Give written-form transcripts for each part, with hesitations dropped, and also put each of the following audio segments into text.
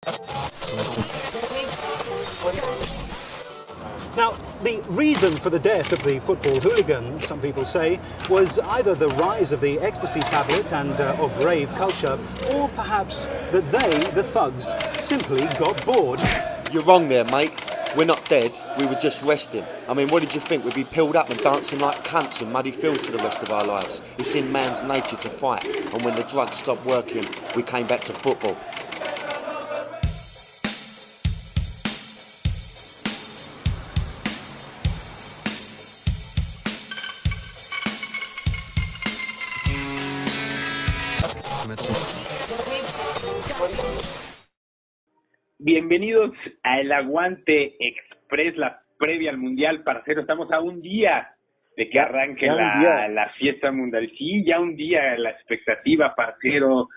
Now, the reason for the death of the football hooligan, some people say, was either the rise of the ecstasy tablet and of rave culture, or perhaps that they, the thugs, simply got bored. You're wrong there, mate. We're not dead, we were just resting. I mean, what did you think? We'd be peeled up and dancing like cunts in muddy fields for the rest of our lives. It's in man's nature to fight, and when the drugs stopped working, we came back to football. Bienvenidos a El Aguante Express, la previa al Mundial, parcero. Estamos a un día de que arranque la fiesta mundial. Sí, ya un día, la expectativa, parcero.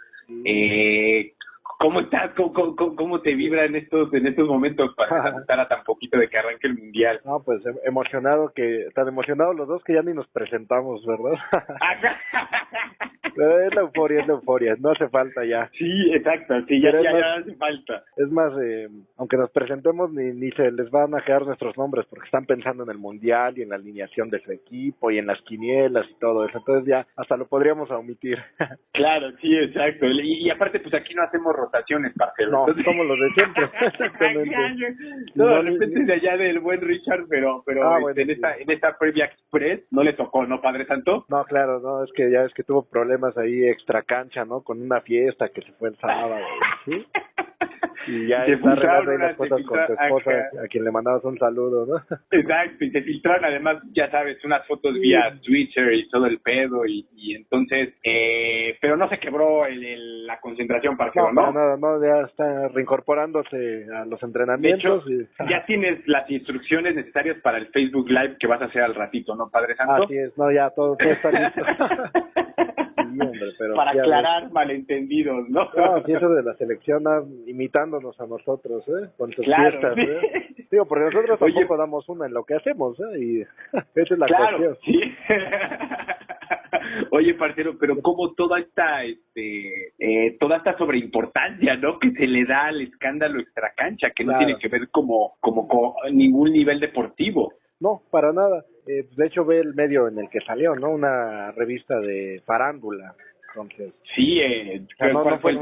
¿Cómo estás? ¿Cómo te vibra en estos momentos para estar a tan poquito de que arranque el Mundial? No, pues tan emocionados los dos que ya ni nos presentamos, ¿verdad? Es la euforia, no hace falta ya. Sí, exacto, sí, ya hace falta. Es más, aunque nos presentemos, ni se les van a quedar nuestros nombres, porque están pensando en el Mundial y en la alineación de su equipo y en las quinielas y todo eso, entonces ya hasta lo podríamos omitir. Claro, sí, exacto, y aparte pues aquí no hacemos rotaciones, parcero. No, entonces... somos los de siempre. Exactamente. No, de repente de allá del buen Richard, pero bueno, en esta previa express no le tocó, ¿no, Padre Santo? No, claro, no, es que tuvo problemas ahí extra cancha, ¿no? Con una fiesta que se fue el sábado, ¿sí? Y ya está arreglando ahí las cosas con tu esposa, a quien le mandabas un saludo, ¿no? Exacto, y se filtraron además, ya sabes, unas fotos vía Twitter y todo el pedo, y entonces, pero no se quebró la concentración, parcero, ¿no? No, ya está reincorporándose a los entrenamientos. De hecho, ya tienes las instrucciones necesarias para el Facebook Live que vas a hacer al ratito, ¿no, Padre Santo? Así es, no, ya todo está listo. Sí, hombre, pero para aclarar malentendidos, ¿no? No, sí, eso de la selección imitándonos a nosotros, con sus fiestas, sí. Digo, porque nosotros tampoco damos una en lo que hacemos, y esa es la cuestión. Sí. Oye, parcero, pero como toda esta sobreimportancia, ¿no? Que se le da al escándalo extracancha, que no tiene que ver como con ningún nivel deportivo. No, para nada. De hecho, ve el medio en el que salió, ¿no? Una revista de farándula. Entonces, sí, ¿cuál fue el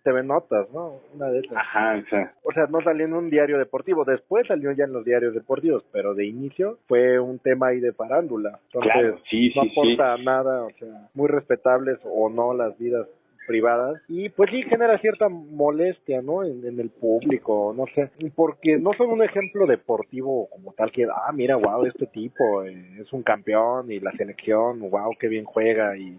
TV Notas, ¿no? Una de esas. Ajá, o sea, no salió en un diario deportivo. Después salió ya en los diarios deportivos, pero de inicio fue un tema ahí de farándula. Entonces, claro, no aporta nada, o sea, muy respetables o no las vidas privadas, y pues sí genera cierta molestia, ¿no? En el público, no sé, porque no son un ejemplo deportivo como tal que, mira, wow, este tipo es un campeón y la selección, wow, qué bien juega y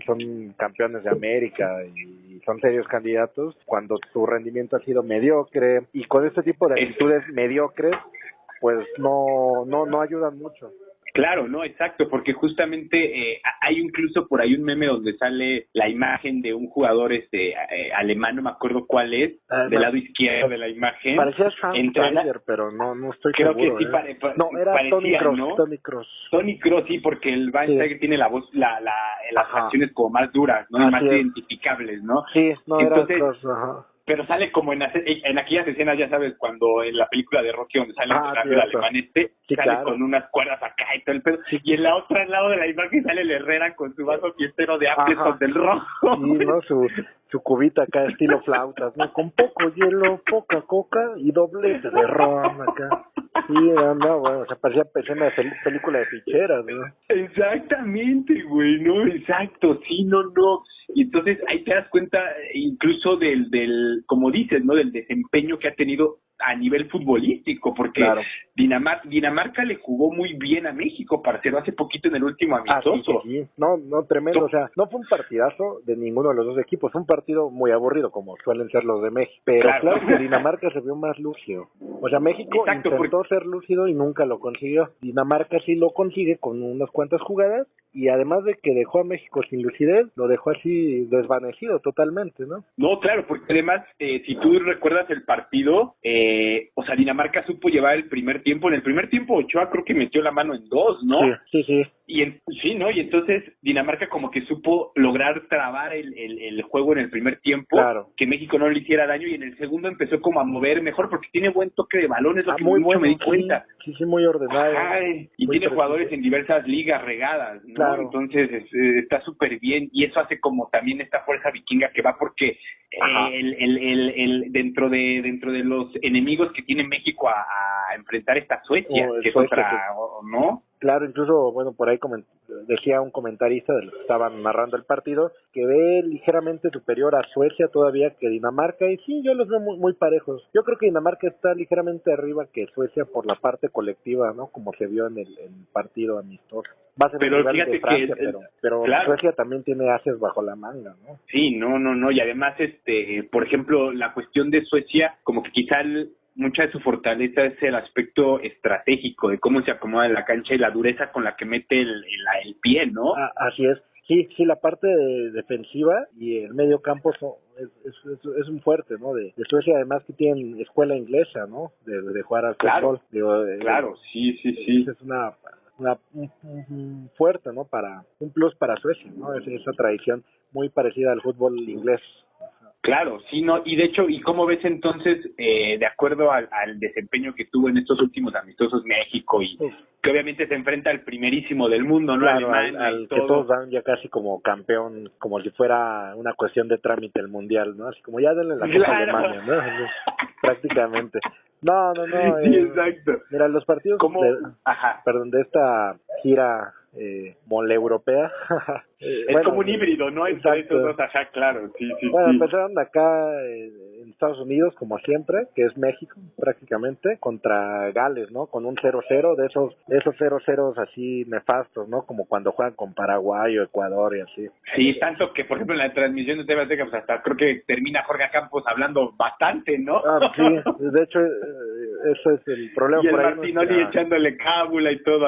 son campeones de América y son serios candidatos, cuando su rendimiento ha sido mediocre, y con este tipo de actitudes mediocres, pues no ayudan mucho. Claro, no, exacto, porque justamente hay incluso por ahí un meme donde sale la imagen de un jugador alemán, no me acuerdo cuál es, del lado izquierdo de la imagen. Parecía Schweinsteiger, pero no estoy creo seguro. Creo que sí, no, era parecía, Toni Kroos. Toni Kroos, sí, porque el Schweinsteiger tiene la voz, las canciones como más duras, ¿no? Más identificables, ¿no? Sí, no, entonces, era Kroos, ajá. Pero sale como en aquellas escenas, ya sabes, cuando en la película de Rocky donde sale el alemán sale con unas cuerdas acá y todo el pedo, y en la otra, al lado de la imagen, sale el Herrera con su vaso fiestero de Appleton del rojo. Sí, ¿no? Su cubita acá, estilo flautas, ¿no? Con poco hielo, poca coca y doblete de ron acá. Sí, no, bueno, o sea, parecía escena de película de ficheras, ¿no? Exactamente, güey, ¿no? Exacto, sí, no. Y entonces ahí te das cuenta incluso del como dices, ¿no? Del desempeño que ha tenido a nivel futbolístico, porque Dinamarca le jugó muy bien a México, parcero, hace poquito en el último amistoso. Sí. No, tremendo, o sea, no fue un partidazo de ninguno de los dos equipos, fue un partido muy aburrido, como suelen ser los de México, pero claro que Dinamarca se vio más lúcido. O sea, México intentó ser lúcido y nunca lo consiguió. Dinamarca sí lo consigue con unas cuantas jugadas, y además de que dejó a México sin lucidez, lo dejó así desvanecido totalmente, ¿no? No, claro, porque además, si tú recuerdas el partido, o sea, Dinamarca supo llevar el primer tiempo. En el primer tiempo Ochoa creo que metió la mano en 2, ¿no? Sí. Sí, ¿no? Y entonces Dinamarca como que supo lograr trabar el juego en el primer tiempo, claro, que México no le hiciera daño, y en el segundo empezó como a mover mejor porque tiene buen toque de balón, es lo que muy mucho bueno, me di cuenta. Sí, muy ordenado. Ajá, y muy tiene preciso. jugadores en diversas ligas regadas, ¿no? Claro. Entonces está súper bien, y eso hace como también esta fuerza vikinga que va porque dentro de los enemigos que tiene México a enfrentar esta Suecia, que es otra, ¿no? Claro, incluso, bueno, por ahí decía un comentarista de los que estaban narrando el partido que ve ligeramente superior a Suecia todavía que Dinamarca, y sí, yo los veo muy parejos. Yo creo que Dinamarca está ligeramente arriba que Suecia por la parte colectiva, ¿no? Como se vio en el partido amistoso. Va a ser Pero un rival fíjate de Francia, que pero claro. Suecia también tiene ases bajo la manga, ¿no? Sí, no, y además, por ejemplo, la cuestión de Suecia, como que quizá mucha de su fortaleza es el aspecto estratégico de cómo se acomoda en la cancha y la dureza con la que mete el pie, ¿no? Así es. Sí, la parte defensiva y el medio campo es un fuerte, ¿no? De Suecia, además que tienen escuela inglesa, ¿no? De jugar al fútbol. Claro, sí. Esa es un fuerte, ¿no? Un plus para Suecia, ¿no? Esa tradición muy parecida al fútbol inglés. Claro, sí, no, y de hecho, ¿y cómo ves entonces, de acuerdo al desempeño que tuvo en estos últimos amistosos México, y que obviamente se enfrenta al primerísimo del mundo, ¿no? Claro, Alemania, al que todos dan ya casi como campeón, como si fuera una cuestión de trámite el mundial, ¿no? Así como ya denle la Copa a Alemania, ¿no? Prácticamente. No. Sí, exacto. Mira, los partidos de esta gira mole europea. Es como un híbrido, ¿no? Entre estos dos, claro, sí. Bueno, empezaron acá en Estados Unidos, como siempre, que es México, prácticamente, contra Gales, ¿no? Con un 0-0, de esos 0-0 así nefastos, ¿no? Como cuando juegan con Paraguay o Ecuador y así. Sí, tanto que, por ejemplo, en la transmisión de TV Azteca, pues hasta creo que termina Jorge Campos hablando bastante, ¿no? Sí, de hecho, eso es el problema. Y el por ahí Martinoli echándole cábula y todo,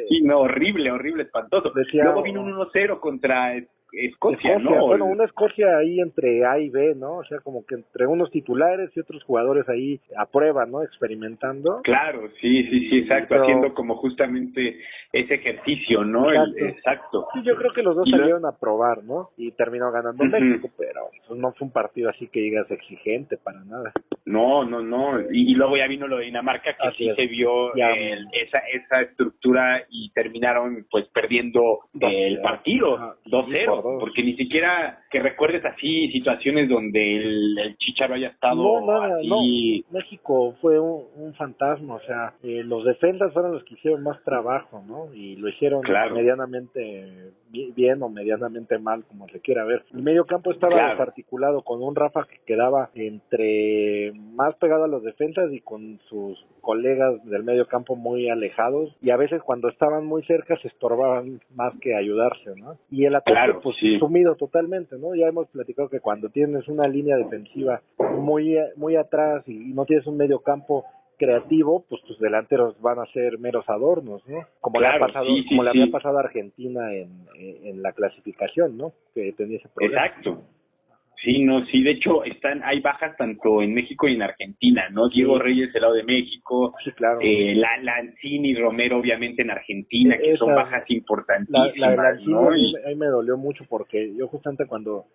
sí, no, horrible, espantoso. Luego vino un 1-0 contra Escocia, ¿no? Bueno, una Escocia ahí entre A y B, ¿no? O sea, como que entre unos titulares y otros jugadores ahí a prueba, ¿no? Experimentando. Claro, sí, exacto, pero haciendo como justamente ese ejercicio, ¿no? Exacto. Sí, yo creo que los dos salieron a probar, ¿no? Y terminó ganando México, pero pues, no fue un partido así que digas exigente para nada. No. Y luego ya vino lo de Dinamarca, que así se vio esa estructura, y terminaron pues perdiendo el partido 2-0. Porque ni siquiera que recuerdes así situaciones donde el Chícharo haya estado así. No. México fue un fantasma, o sea, los defensas fueron los que hicieron más trabajo, ¿no? Y lo hicieron medianamente bien o medianamente mal, como se quiera ver. El medio campo estaba desarticulado, con un Rafa que quedaba entre más pegado a los defensas y con sus colegas del medio campo muy alejados, y a veces cuando estaban muy cerca se estorbaban más que ayudarse, ¿no? Y el ataque sumido totalmente, ¿no? Ya hemos platicado que cuando tienes una línea defensiva muy atrás y no tienes un medio campo creativo, pues tus delanteros van a ser meros adornos, ¿no? Como le había pasado a Argentina en la clasificación, ¿no? Que tenía ese problema. Exacto. Sí, de hecho hay bajas tanto en México y en Argentina, ¿no? Diego Reyes del lado de México, claro. Lanzini y Romero obviamente en Argentina, que son bajas importantísimas, la de Lanzini, ¿no? Ahí me dolió mucho porque yo justamente cuando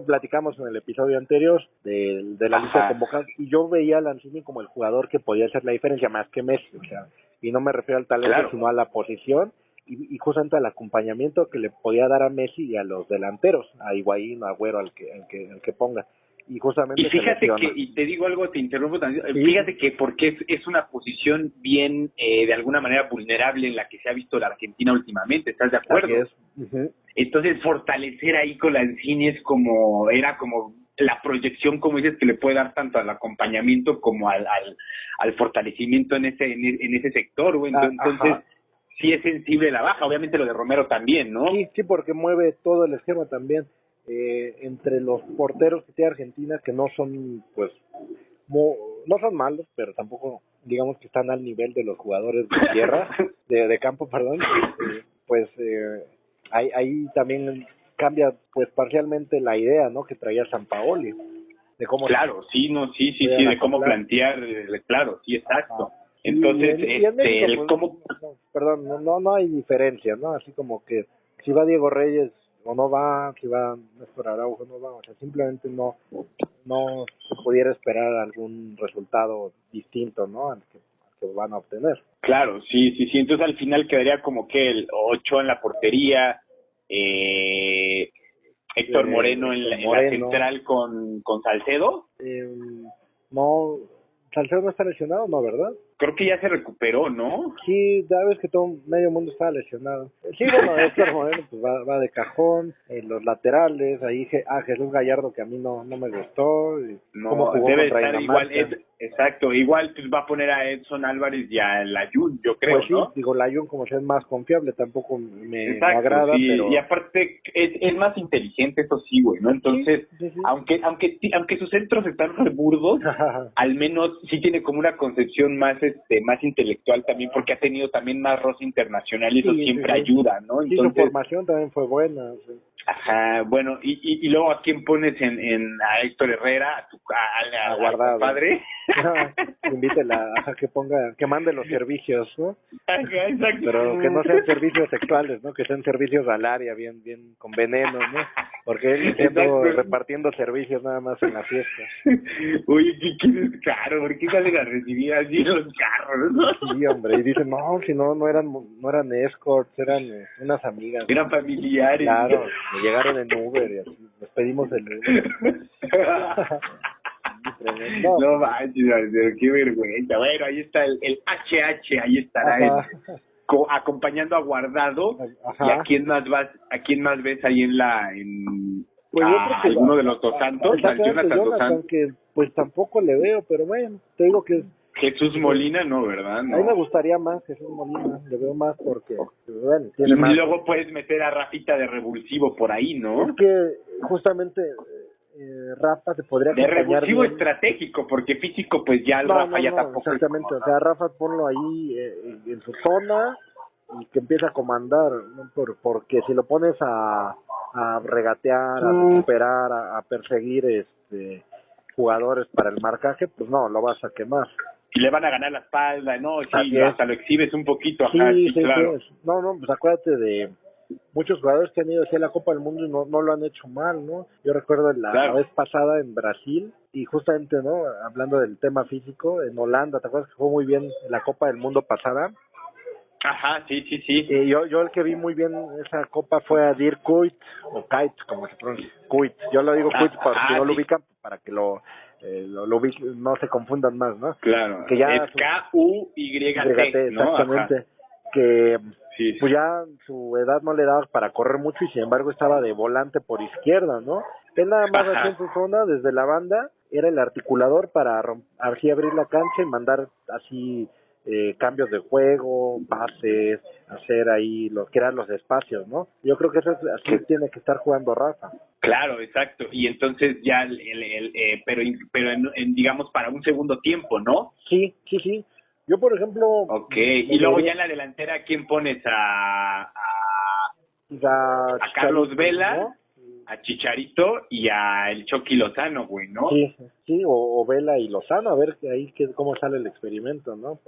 platicamos en el episodio anterior de la lista de convocados, y yo veía a Lanzini como el jugador que podía hacer la diferencia más que Messi, o sea, y no me refiero al talento, sino a la posición, y justamente al acompañamiento que le podía dar a Messi y a los delanteros, a Higuaín, a Agüero, al que ponga. Y justamente fíjate que, y te digo algo, te interrumpo también, fíjate que porque es una posición bien, de alguna manera vulnerable en la que se ha visto la Argentina últimamente, ¿estás de acuerdo? Así es. Entonces fortalecer ahí con Lanzini era como la proyección, como dices, que le puede dar tanto al acompañamiento como al fortalecimiento en ese sector, güey. Entonces sí es sensible la baja, obviamente lo de Romero también, ¿no? Sí, porque mueve todo el esquema también. Entre los porteros que tiene Argentina, que no son, pues, no son malos, pero tampoco, digamos que están al nivel de los jugadores de tierra, de campo, perdón, pues ahí también cambia, pues, parcialmente la idea, ¿no?, que traía Sampaoli, de cómo... Claro, de cómo plantear, claro, sí, exacto. Entonces, y en México, el pues, cómo... perdón, no hay diferencia, ¿no? Así como que si va Diego Reyes o no va, si va Néstor Araujo no va, o sea, simplemente no se pudiera esperar algún resultado distinto, ¿no? Al que van a obtener. Claro, sí. Entonces al final quedaría como que el Ochoa en la portería, Héctor Moreno en la Moreno. central con Salcedo. No, Salcedo no está lesionado, ¿no, verdad? Creo que ya se recuperó, ¿no? Sí, ya ves que todo medio mundo estaba lesionado. Sí, bueno, Héctor Moreno pues va de cajón, en los laterales, ahí Jesús Gallardo que a mí no me gustó, y cómo No, jugó debe contra estar igual, Dinamarca. exacto, igual pues va a poner a Edson Álvarez y a Layún, yo creo, Pues sí, ¿no? digo, Layún como sea es más confiable, tampoco me Exacto, agrada, sí, pero... y aparte es más inteligente, eso sí, güey, ¿no? Entonces, Sí. aunque sus centros están re burdos, al menos sí tiene como una concepción más más intelectual también, porque ha tenido también más roce internacional y eso siempre ayuda, ¿no? Sí, su formación también fue buena. Sí. Ajá, bueno, y luego ¿a quién pones a Héctor Herrera, a Guardado. padre? Invítela a que mande los servicios, ¿no? Ajá, exacto. Pero que no sean servicios sexuales, ¿no? Que sean servicios al área, bien con veneno, ¿no? Porque él siendo repartiendo servicios nada más en la fiesta. Oye, ¿qué es caro? ¿Por qué salen a recibir así los carros, no? Sí, hombre, y dicen, no, si no eran escorts, eran unas amigas. Eran familiares. Claro, me llegaron en Uber y así, nos pedimos el Uber. No manches, qué vergüenza. Bueno, ahí está el HH, ahí estará acompañando a Guardado. Ajá. ¿Y a quién más ves ahí pues yo creo que alguno de los Dos Santos? Jonathan, que pues tampoco le veo, pero bueno, te digo que Jesús Molina no, ¿verdad? No. A mí me gustaría más Jesús Molina, le veo más porque, bueno, tiene y más. Luego puedes meter a Rafita de revulsivo por ahí, ¿no? Es que justamente Rafa te podría acompañar de revulsivo bien. Estratégico, porque físico pues ya Rafa ya tampoco. Exactamente, o sea, Rafa ponlo ahí en su zona y que empiece a comandar, ¿no? Porque si lo pones a regatear, a recuperar, a perseguir jugadores para el marcaje, pues no, lo vas a quemar. Y le van a ganar la espalda, ¿no? Sí, hasta lo exhibes un poquito. Sí, ajá, sí, claro. Sí. No, pues acuérdate de muchos jugadores que han ido hacia la Copa del Mundo y no lo han hecho mal, ¿no? Yo recuerdo la vez pasada en Brasil y justamente, ¿no? Hablando del tema físico, en Holanda, ¿te acuerdas que jugó muy bien en la Copa del Mundo pasada? Ajá, sí. Yo el que vi muy bien esa copa fue a Dirk Kuyt, o Kuyt, como se pronuncia, Kuyt. Yo lo digo Kuyt porque no lo ubican, para que lo no se confundan más, ¿no? Claro, que ya es K-U-Y-T, ¿no? Exactamente. Ajá. Que pues ya su edad no le daba para correr mucho y sin embargo estaba de volante por izquierda, ¿no? Él nada más hacía en su zona, desde la banda, era el articulador para así abrir la cancha y mandar así cambios de juego, pases, hacer ahí crear los espacios, ¿no? Yo creo que eso es así tiene que estar jugando Rafa. Claro, exacto. Y entonces ya pero digamos para un segundo tiempo, ¿no? Sí. Yo, por ejemplo... Okay. Y luego ya en la delantera, ¿a quién pones? A Carlos Vela, ¿no? A Chicharito y a el Chucky Lozano, güey, ¿no? Sí, o Vela y Lozano, a ver ahí cómo sale el experimento, ¿no?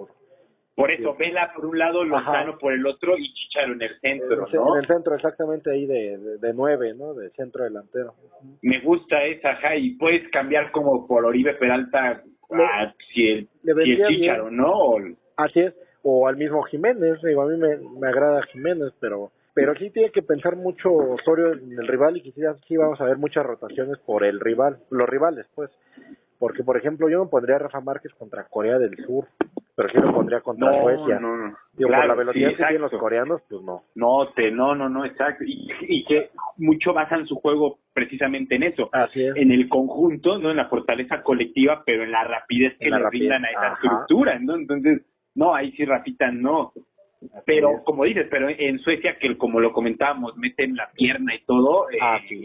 Por eso, Vela por un lado, Lozano por el otro y Chicharo en el centro, ¿no? En el centro, exactamente, ahí de 9, ¿no? De centro delantero. Me gusta esa, ajá, y puedes cambiar como por Oribe Peralta si el Chicharo, bien. ¿No? Así es, o al mismo Jiménez, digo, a mí me agrada Jiménez, pero sí tiene que pensar mucho Osorio en el rival y quizás sí vamos a ver muchas rotaciones por el rival, los rivales, pues. Porque, por ejemplo, yo me pondría a Rafa Márquez contra Corea del Sur, pero sí lo pondría contra Suecia. No. Digo, claro, por la velocidad que tienen los coreanos, pues no. No, exacto. Y que mucho basan su juego precisamente en eso. Así es. En el conjunto, ¿no? En la fortaleza colectiva, pero en la rapidez que le brindan a esa estructura, ¿no? Entonces, no, ahí sí Rafita no. Pero, como dices, pero en Suecia, que como lo comentábamos, meten la pierna y todo,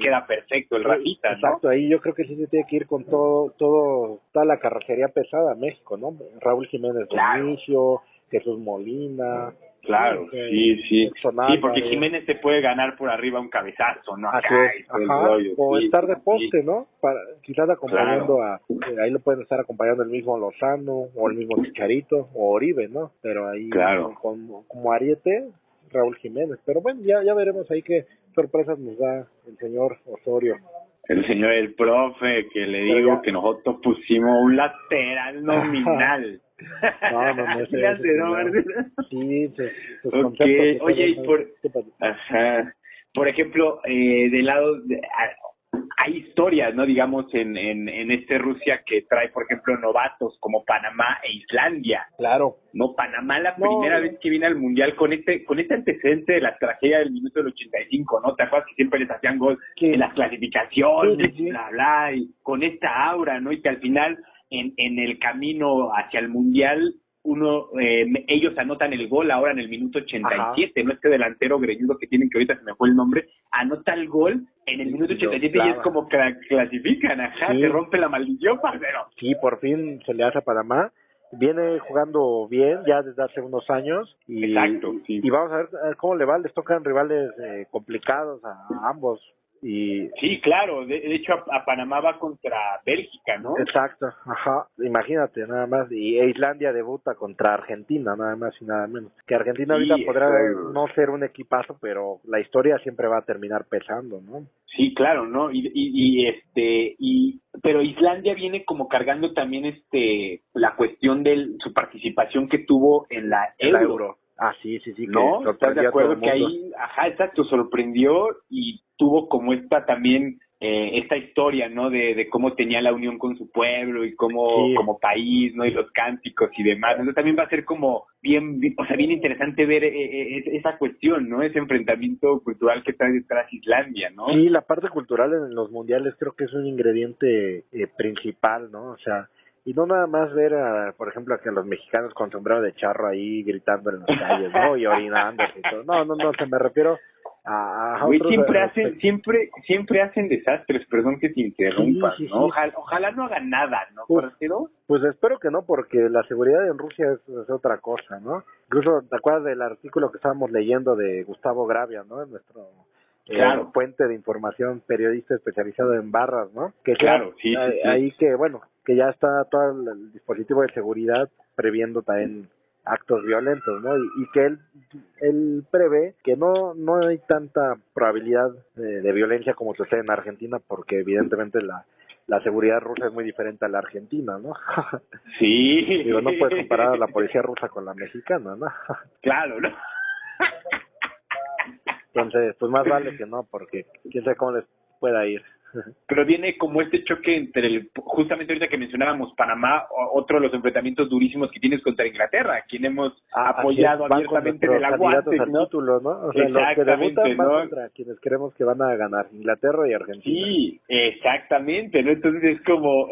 queda perfecto el Rafita, ¿no? Exacto, ahí yo creo que sí se tiene que ir con toda la carrocería pesada a México, ¿no? Raúl Jiménez de inicio, Jesús Molina, Claro, sí. Sonaba, Sí, porque Jiménez te puede ganar por arriba un cabezazo, ¿no? Así Acá, es, y todo el ajá, rollo, o sí, estar de poste, sí. ¿no? Quizás acompañando Claro. ahí lo pueden estar acompañando el mismo Lozano, o el mismo Chicharito, o Oribe, ¿no? Pero ahí, Claro. como ariete, Raúl Jiménez. Pero bueno, ya veremos ahí qué sorpresas nos da el señor Osorio. El señor, el profe, que le Pero digo ya- que nosotros pusimos un lateral nominal. No, ese Fíjate, ¿no, señor. Marcelo? Sí, sus Ok, conceptos. oye, y ¿no? ¿Qué pasó? ajá, por ejemplo, del lado, hay historias, ¿no? Digamos, en este Rusia que trae, por ejemplo, novatos como Panamá e Islandia. Claro. No, Panamá la No, primera vez que viene al Mundial con este antecedente de la tragedia del minuto del 85, ¿no? ¿Te acuerdas que siempre les hacían gol Sí. en las clasificaciones, Sí. bla, bla, y con esta aura, ¿no? Y que al final, en el camino hacia el Mundial, ellos anotan el gol ahora en el minuto 87, Ajá. ¿no? Este delantero greñudo que tienen, que ahorita se me fue el nombre, anota el gol en el minuto 87 y es como que clasifican, ajá, Sí. se rompe la maldición, parcero. Sí, por fin se le hace a Panamá. Viene jugando bien ya desde hace unos años y, Exacto, sí. y vamos a ver cómo le va. Les tocan rivales complicados a ambos. Y Sí, claro, de hecho a Panamá va contra Bélgica, ¿no? exacto, ajá, imagínate nada más. Y Islandia debuta contra Argentina, nada más y nada menos. Que Argentina Sí, ahorita podrá eso. no ser un equipazo, pero la historia siempre va a terminar pesando, ¿no? Sí, claro, ¿no? Pero Islandia viene como cargando también la cuestión de su participación que tuvo en la En la Euro. Euro. Ah, sí, ¿No? que ¿Estás de sorprendió a todo acuerdo el que mundo. ahí, ajá, exacto, sorprendió y tuvo como esta historia, ¿no? De cómo tenía la unión con su pueblo y cómo, Sí. como país, ¿no? Y los cánticos y demás. Entonces también va a ser como bien interesante ver esa cuestión, ¿no? Ese enfrentamiento cultural que trae detrás Islandia, ¿no? Sí, la parte cultural en los mundiales creo que es un ingrediente principal, ¿no? O sea, y no nada más ver, por ejemplo, a que los mexicanos con sombrero de charro ahí gritando en las calles, ¿no? Y orinando y todo. No, se me refiero a Güey, otros siempre hacen desastres, perdón que te interrumpa, sí, ¿no? sí. Ojalá no hagan nada, ¿no, Uf, parcero? pues espero que no, porque la seguridad en Rusia es otra cosa, ¿no? Incluso, ¿te acuerdas del artículo que estábamos leyendo de Gustavo Gravia, ¿no? Nuestro Claro. fuente de información, periodista especializado en barras, ¿no? Que Claro, sí. ahí que, bueno, que ya está todo el dispositivo de seguridad previendo también actos violentos, ¿no? Y que él prevé que no hay tanta probabilidad de violencia como sucede en Argentina, porque evidentemente la seguridad rusa es muy diferente a la argentina, ¿no? Sí. Digo, no puedes comparar a la policía rusa con la mexicana, ¿no? Claro, ¿no? Entonces, pues más vale que no, porque quién sabe cómo les pueda ir. Pero viene como este choque entre justamente ahorita que mencionábamos Panamá, otro de los enfrentamientos durísimos que tienes contra Inglaterra, a quien hemos apoyado van abiertamente con en el nuestros candidatos aguante, al ¿no? título, ¿no? O sea, los que debutan van ¿no? contra quienes creemos que van a ganar, Inglaterra y Argentina. Sí, exactamente, ¿no? Entonces es como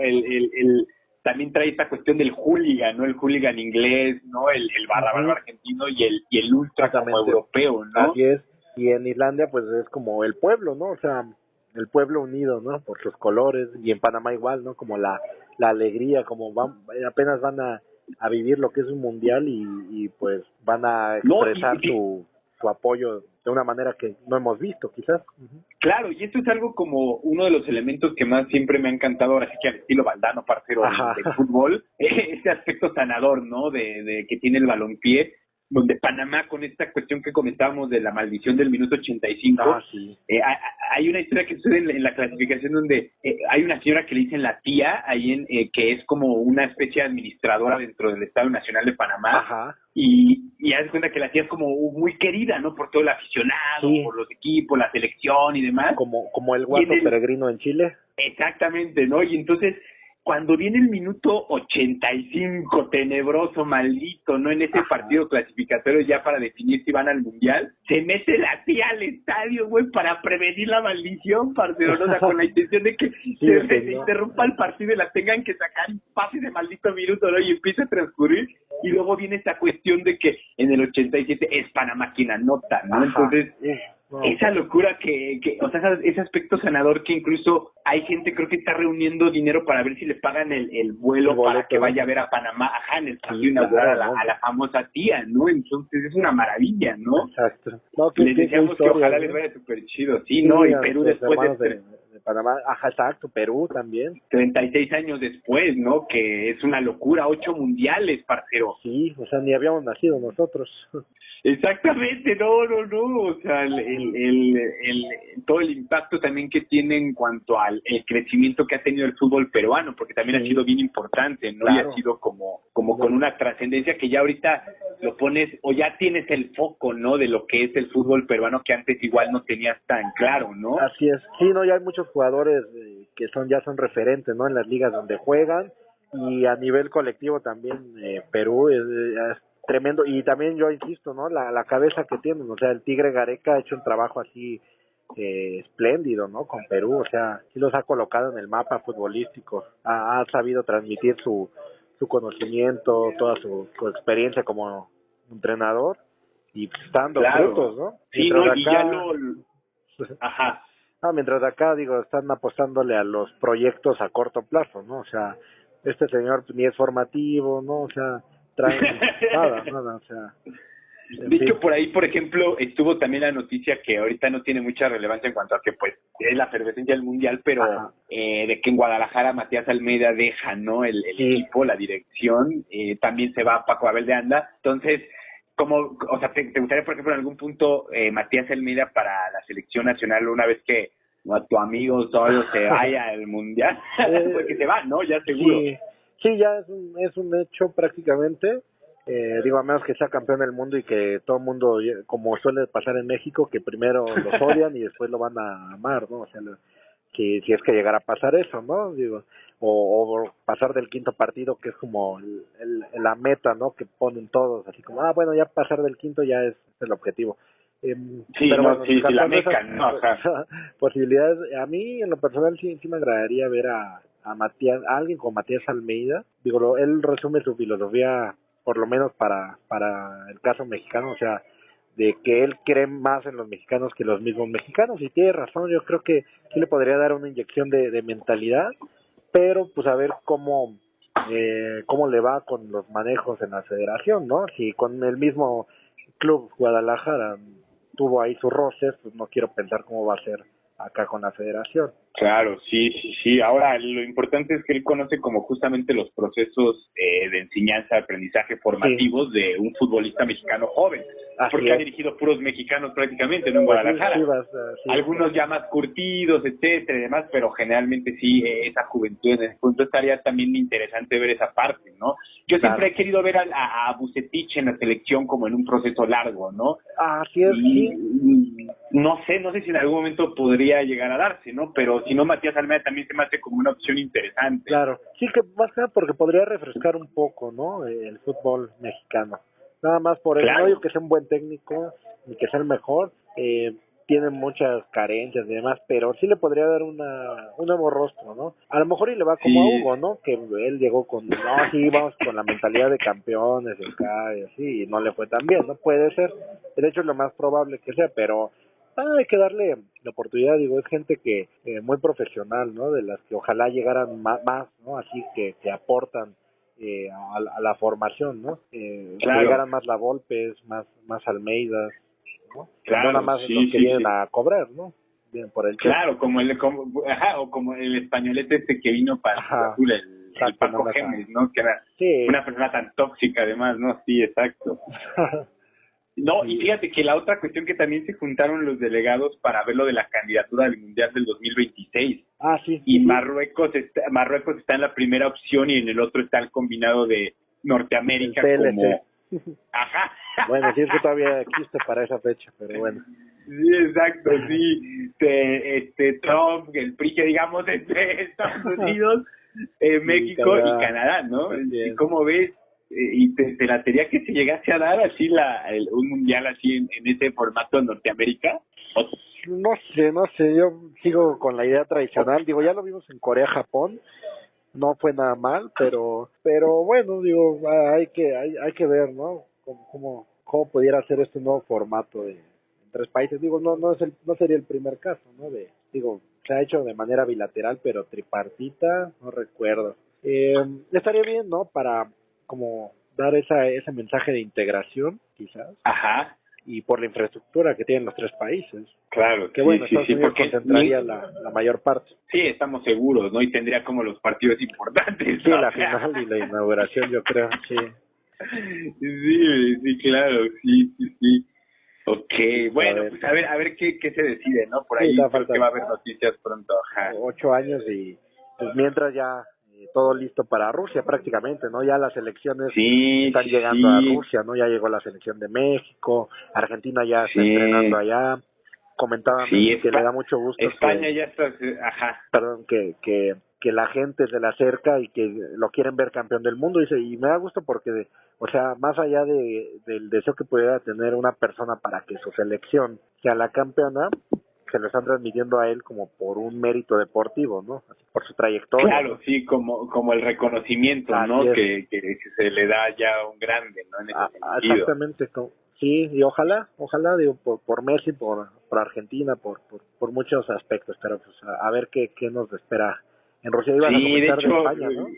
también trae esta cuestión del hooligan, ¿no? El hooligan inglés, ¿no? El barra Ujú. argentino y el ultra como Exactamente. europeo, ¿no? Así es. Y en Islandia, pues es como el pueblo, ¿no? O sea, el pueblo unido, ¿no? Por sus colores. Y en Panamá igual, ¿no? Como la alegría, como apenas van a vivir lo que es un mundial y pues van a No, expresar su apoyo de una manera que no hemos visto, quizás. Ujú. Claro, y esto es algo como uno de los elementos que más siempre me ha encantado, ahora sí que al estilo Valdano, parcero del fútbol, ese aspecto sanador, ¿no? De que tiene el balompié, donde Panamá, con esta cuestión que comentábamos de la maldición del minuto 85, Sí. hay una historia que sucede en la clasificación donde hay una señora que le dicen la tía, ahí que es como una especie de administradora dentro del Estado Nacional de Panamá. Ajá. Y haz de cuenta que la tía es como muy querida, ¿no? Por todo el aficionado, Sí. por los equipos, la selección y demás. Como el guato peregrino en Chile. Exactamente, ¿no? Y entonces, cuando viene el minuto 85, tenebroso, maldito, ¿no? En ese partido clasificatorio ya para definir si van al Mundial, se mete la tía al estadio, güey, para prevenir la maldición, parcero, ¿no? O sea, con la intención de que se interrumpa el partido y la tengan que sacar y pase de maldito minuto, ¿no? Y empieza a transcurrir. Y luego viene esta cuestión de que en el 87 es Panamá quien anota, ¿no? Ajá. Entonces, No, esa locura o sea, ese aspecto sanador que incluso hay gente creo que está reuniendo dinero para ver si le pagan el vuelo El boleto, para que ¿no? vaya a ver a Panamá, ajá, en el partido Sí, inaugural claro, a la famosa tía, ¿no? Entonces es una maravilla, ¿no? exacto. No, Les decíamos que historia, ojalá ¿no? les vaya súper chido, sí, Sí, ¿no? Y a Perú nuestros después hermanos de de Panamá, ajá, exacto, Perú también. 36 años después, ¿no? Que es una locura, 8 mundiales, parcero. Sí, o sea, ni habíamos nacido nosotros. Exactamente, no, o sea, todo el impacto también que tiene en cuanto al el crecimiento que ha tenido el fútbol peruano, porque también Sí. ha sido bien importante, ¿no? Claro. Y ha sido como con una trascendencia que ya ahorita lo pones, o ya tienes el foco, ¿no? De lo que es el fútbol peruano que antes igual no tenías tan claro, ¿no? Así es. Sí, no, ya hay muchos jugadores que ya son referentes, ¿no? En las ligas donde juegan y a nivel colectivo también Perú es tremendo y también yo insisto, ¿no? La cabeza que tienen, o sea, el Tigre Gareca ha hecho un trabajo así espléndido, ¿no? Con Perú, o sea, sí los ha colocado en el mapa futbolístico, ha sabido transmitir su conocimiento, toda su experiencia como entrenador y pues, está dando Claro. frutos, ¿no? Sí, Mientras no, y ya acá, ajá. mientras acá, digo, están apostándole a los proyectos a corto plazo, ¿no? O sea, este señor ni es formativo, ¿no? O sea, traen nada, o sea. De hecho, por ahí, por ejemplo, estuvo también la noticia que ahorita no tiene mucha relevancia en cuanto a que, pues, es la efervescencia del Mundial, pero de que en Guadalajara Matías Almeida deja, ¿no? El equipo, la dirección, también se va Paco Abel de Anda. Entonces, como, o sea, ¿te gustaría, por ejemplo, en algún punto Matías Almeida para la selección nacional una vez que tu amigo solo se vaya al Mundial? Porque se va, ¿no? Ya seguro. Sí, ya es un hecho prácticamente. Digo, a menos que sea campeón del mundo y que todo el mundo, como suele pasar en México, que primero los odian y después lo van a amar, ¿no? O sea, si es que llegara a pasar eso, ¿no? Digo, o pasar del quinto partido, que es como la meta, ¿no? Que ponen todos, así como, bueno, ya pasar del quinto ya es el objetivo. Sí, pero no, bueno, sí, la meca, esas, ¿no? Ajá. posibilidades, a mí en lo personal sí me agradaría ver a Matías, a alguien con Matías Almeida. Digo, él resume su filosofía, por lo menos para el caso mexicano, o sea, de que él cree más en los mexicanos que los mismos mexicanos, y tiene razón. Yo creo que sí le podría dar una inyección de mentalidad, pero pues a ver cómo le va con los manejos en la federación, ¿no? Si con el mismo club Guadalajara tuvo ahí sus roces, pues no quiero pensar cómo va a ser acá con la federación. Claro, sí. Ahora, lo importante es que él conoce como justamente los procesos de enseñanza, aprendizaje formativos de un futbolista mexicano joven. Así porque es. ha dirigido puros mexicanos prácticamente, ¿no? En Guadalajara. Sí. Algunos ya más curtidos, etcétera y demás, pero generalmente sí, esa juventud en ese punto estaría también interesante ver esa parte, ¿no? Yo siempre he querido ver a Vucetich en la selección como en un proceso largo, ¿no? Así es, y no sé si en algún momento podría llegar a darse, ¿no? Pero si no, Matías Almeida también se me hace como una opción interesante. Claro, sí, que más que nada porque podría refrescar un poco, ¿no? El fútbol mexicano. Nada más por eso, no digo que sea un buen técnico, ni que sea el mejor, tiene muchas carencias y demás, pero sí le podría dar un nuevo rostro, ¿no? A lo mejor y le va como a Hugo, ¿no? Que él llegó vamos con la mentalidad de campeones acá y así, y no le fue tan bien, ¿no? Puede ser, de hecho es lo más probable que sea, pero hay que darle la oportunidad. Digo, es gente que muy profesional, ¿no? De las que ojalá llegaran más, ¿no? Así que aportan a la formación, ¿no? Que llegaran más La Volpes, más Almeidas, ¿no? Claro, no nada más los que vienen a cobrar, ¿no? Bien por el claro, como el españolete que vino para Azul, el Paco Gémez, ¿no? Que era una persona tan tóxica además, ¿no? Sí, exacto. No, y fíjate que la otra cuestión que también se juntaron los delegados para ver lo de la candidatura del Mundial del 2026. Sí. Y Marruecos está en la primera opción y en el otro está el combinado de Norteamérica como... Ajá. Bueno, sí, es que todavía existe para esa fecha, pero bueno. Sí, exacto, sí. Trump, el PRI, que digamos, entre Estados Unidos, México y Canadá, ¿no? ¿Y cómo ves? Y te latería que se llegase a dar así un mundial así en ese formato en Norteamérica. No sé, yo sigo con la idea tradicional. Digo, ya lo vimos en Corea, Japón, no fue nada mal, pero bueno, digo, hay que ver, ¿no? Cómo pudiera ser este nuevo formato en tres países. Digo, no sería el primer caso, ¿no? Digo, se ha hecho de manera bilateral, pero tripartita, no recuerdo. Estaría bien, ¿no? Para como dar ese mensaje de integración, quizás. Ajá. Y por la infraestructura que tienen los tres países. Claro, Que bueno, sí, Estados Unidos porque concentraría la mayor parte. sí, estamos seguros, ¿no? Y tendría como los partidos importantes. Sí, ¿no? la final y la inauguración, yo creo, sí. Sí, claro, sí. Ok, bueno, pues a ver qué se decide, ¿no? Por ahí Sí, creo que va a haber noticias pronto, ajá. 8 años y pues mientras ya todo listo para Rusia prácticamente, ¿no? Ya las elecciones están llegando a Rusia, ¿no? Ya llegó la selección de México, Argentina ya está entrenando allá. Comentaba que le da mucho gusto España ya está, ajá. Perdón, que la gente se le acerca y que lo quieren ver campeón del mundo, dice, y me da gusto porque, o sea, más allá del deseo que pudiera tener una persona para que su selección sea la campeona, se lo están transmitiendo a él como por un mérito deportivo, ¿no? Así, por su trayectoria. Claro, ¿no? sí, como el reconocimiento, ¿no? Que se le da ya a un grande, ¿no? En ese sentido. Exactamente, sí, y ojalá, digo, por Messi, por Argentina, por muchos aspectos, pero pues a ver qué nos espera en Rusia. Iban a comentar de España, ¿no?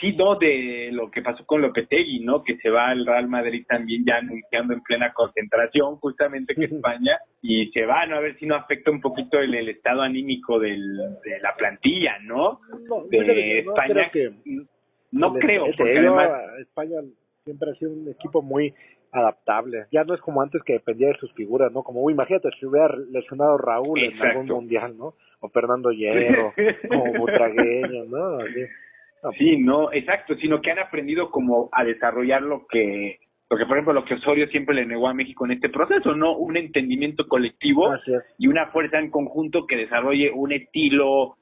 Sí, no, de lo que pasó con Lopetegui, ¿no? Que se va al Real Madrid también ya anunciando en plena concentración, justamente que España, y se va, ¿no? A ver si no afecta un poquito el estado anímico de la plantilla, ¿no? De España. No creo, porque además España siempre ha sido un equipo muy adaptable. Ya no es como antes que dependía de sus figuras, ¿no? Como, imagínate, si hubiera lesionado Raúl en algún mundial, ¿no? O Fernando Hierro, o Butragueño, ¿no? Así. Sí, no, exacto, sino que han aprendido como a desarrollar lo que por ejemplo, lo que Osorio siempre le negó a México en este proceso, ¿no? Un entendimiento colectivo y una fuerza en conjunto que desarrolle un estilo,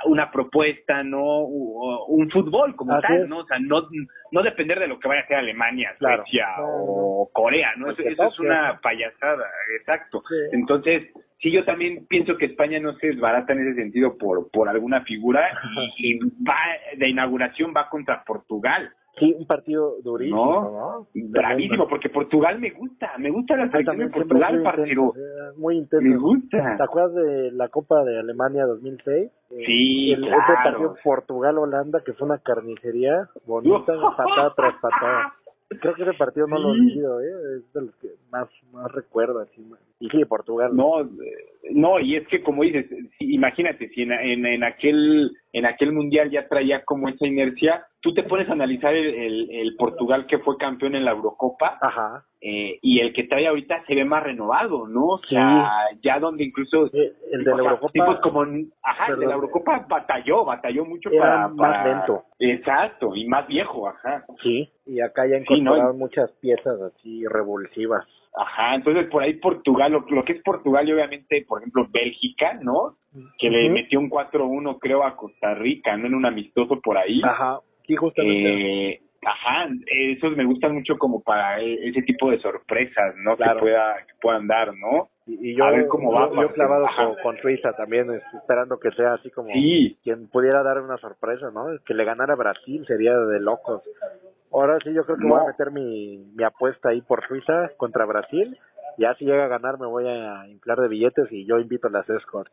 una propuesta, ¿no? Un fútbol como tal, ¿no? O sea, no depender de lo que vaya a hacer Alemania, Suecia o Corea, ¿no? Eso es una payasada, exacto. Sí. Entonces, sí, yo también pienso que España no se desbarata en ese sentido por alguna figura y de inauguración va contra Portugal. Sí, un partido durísimo, ¿no? Bravísimo, porque Portugal me gusta la selección de Portugal, parcero. Muy intenso. Me gusta. ¿Te acuerdas de la Copa de Alemania 2006? Sí, claro. Ese partido Portugal-Holanda, que fue una carnicería bonita, patada tras patada. Creo que ese partido no lo olvido, es de los que más recuerdo. Así. Y sí, Portugal. No, y es que como dices, imagínate, si en aquel mundial ya traía como esa inercia, tú te pones a analizar el Portugal que fue campeón en la Eurocopa, y el que trae ahorita se ve más renovado, ¿no? O sea, ya donde incluso el de la Eurocopa, tipos como el de la Eurocopa batalló mucho para más lento. Exacto, y más viejo, Sí, y acá ya incorporaron muchas piezas así revulsivas. Entonces por ahí Portugal, lo que es Portugal y obviamente, por ejemplo, Bélgica, ¿no? Que le metió un 4-1 creo a Costa Rica, ¿no? En un amistoso por ahí. Sí, justamente. Esos me gustan mucho como para ese tipo de sorpresas, ¿no? Claro. Que puedan dar, ¿no? Y yo, a ver cómo va. Yo clavado con Suiza también, esperando que sea así como quien pudiera dar una sorpresa, ¿no? Que le ganara a Brasil sería de locos. Ahora sí, yo creo que voy a meter mi apuesta ahí por Suiza contra Brasil. Ya si llega a ganar me voy a inflar de billetes y yo invito a las escorts.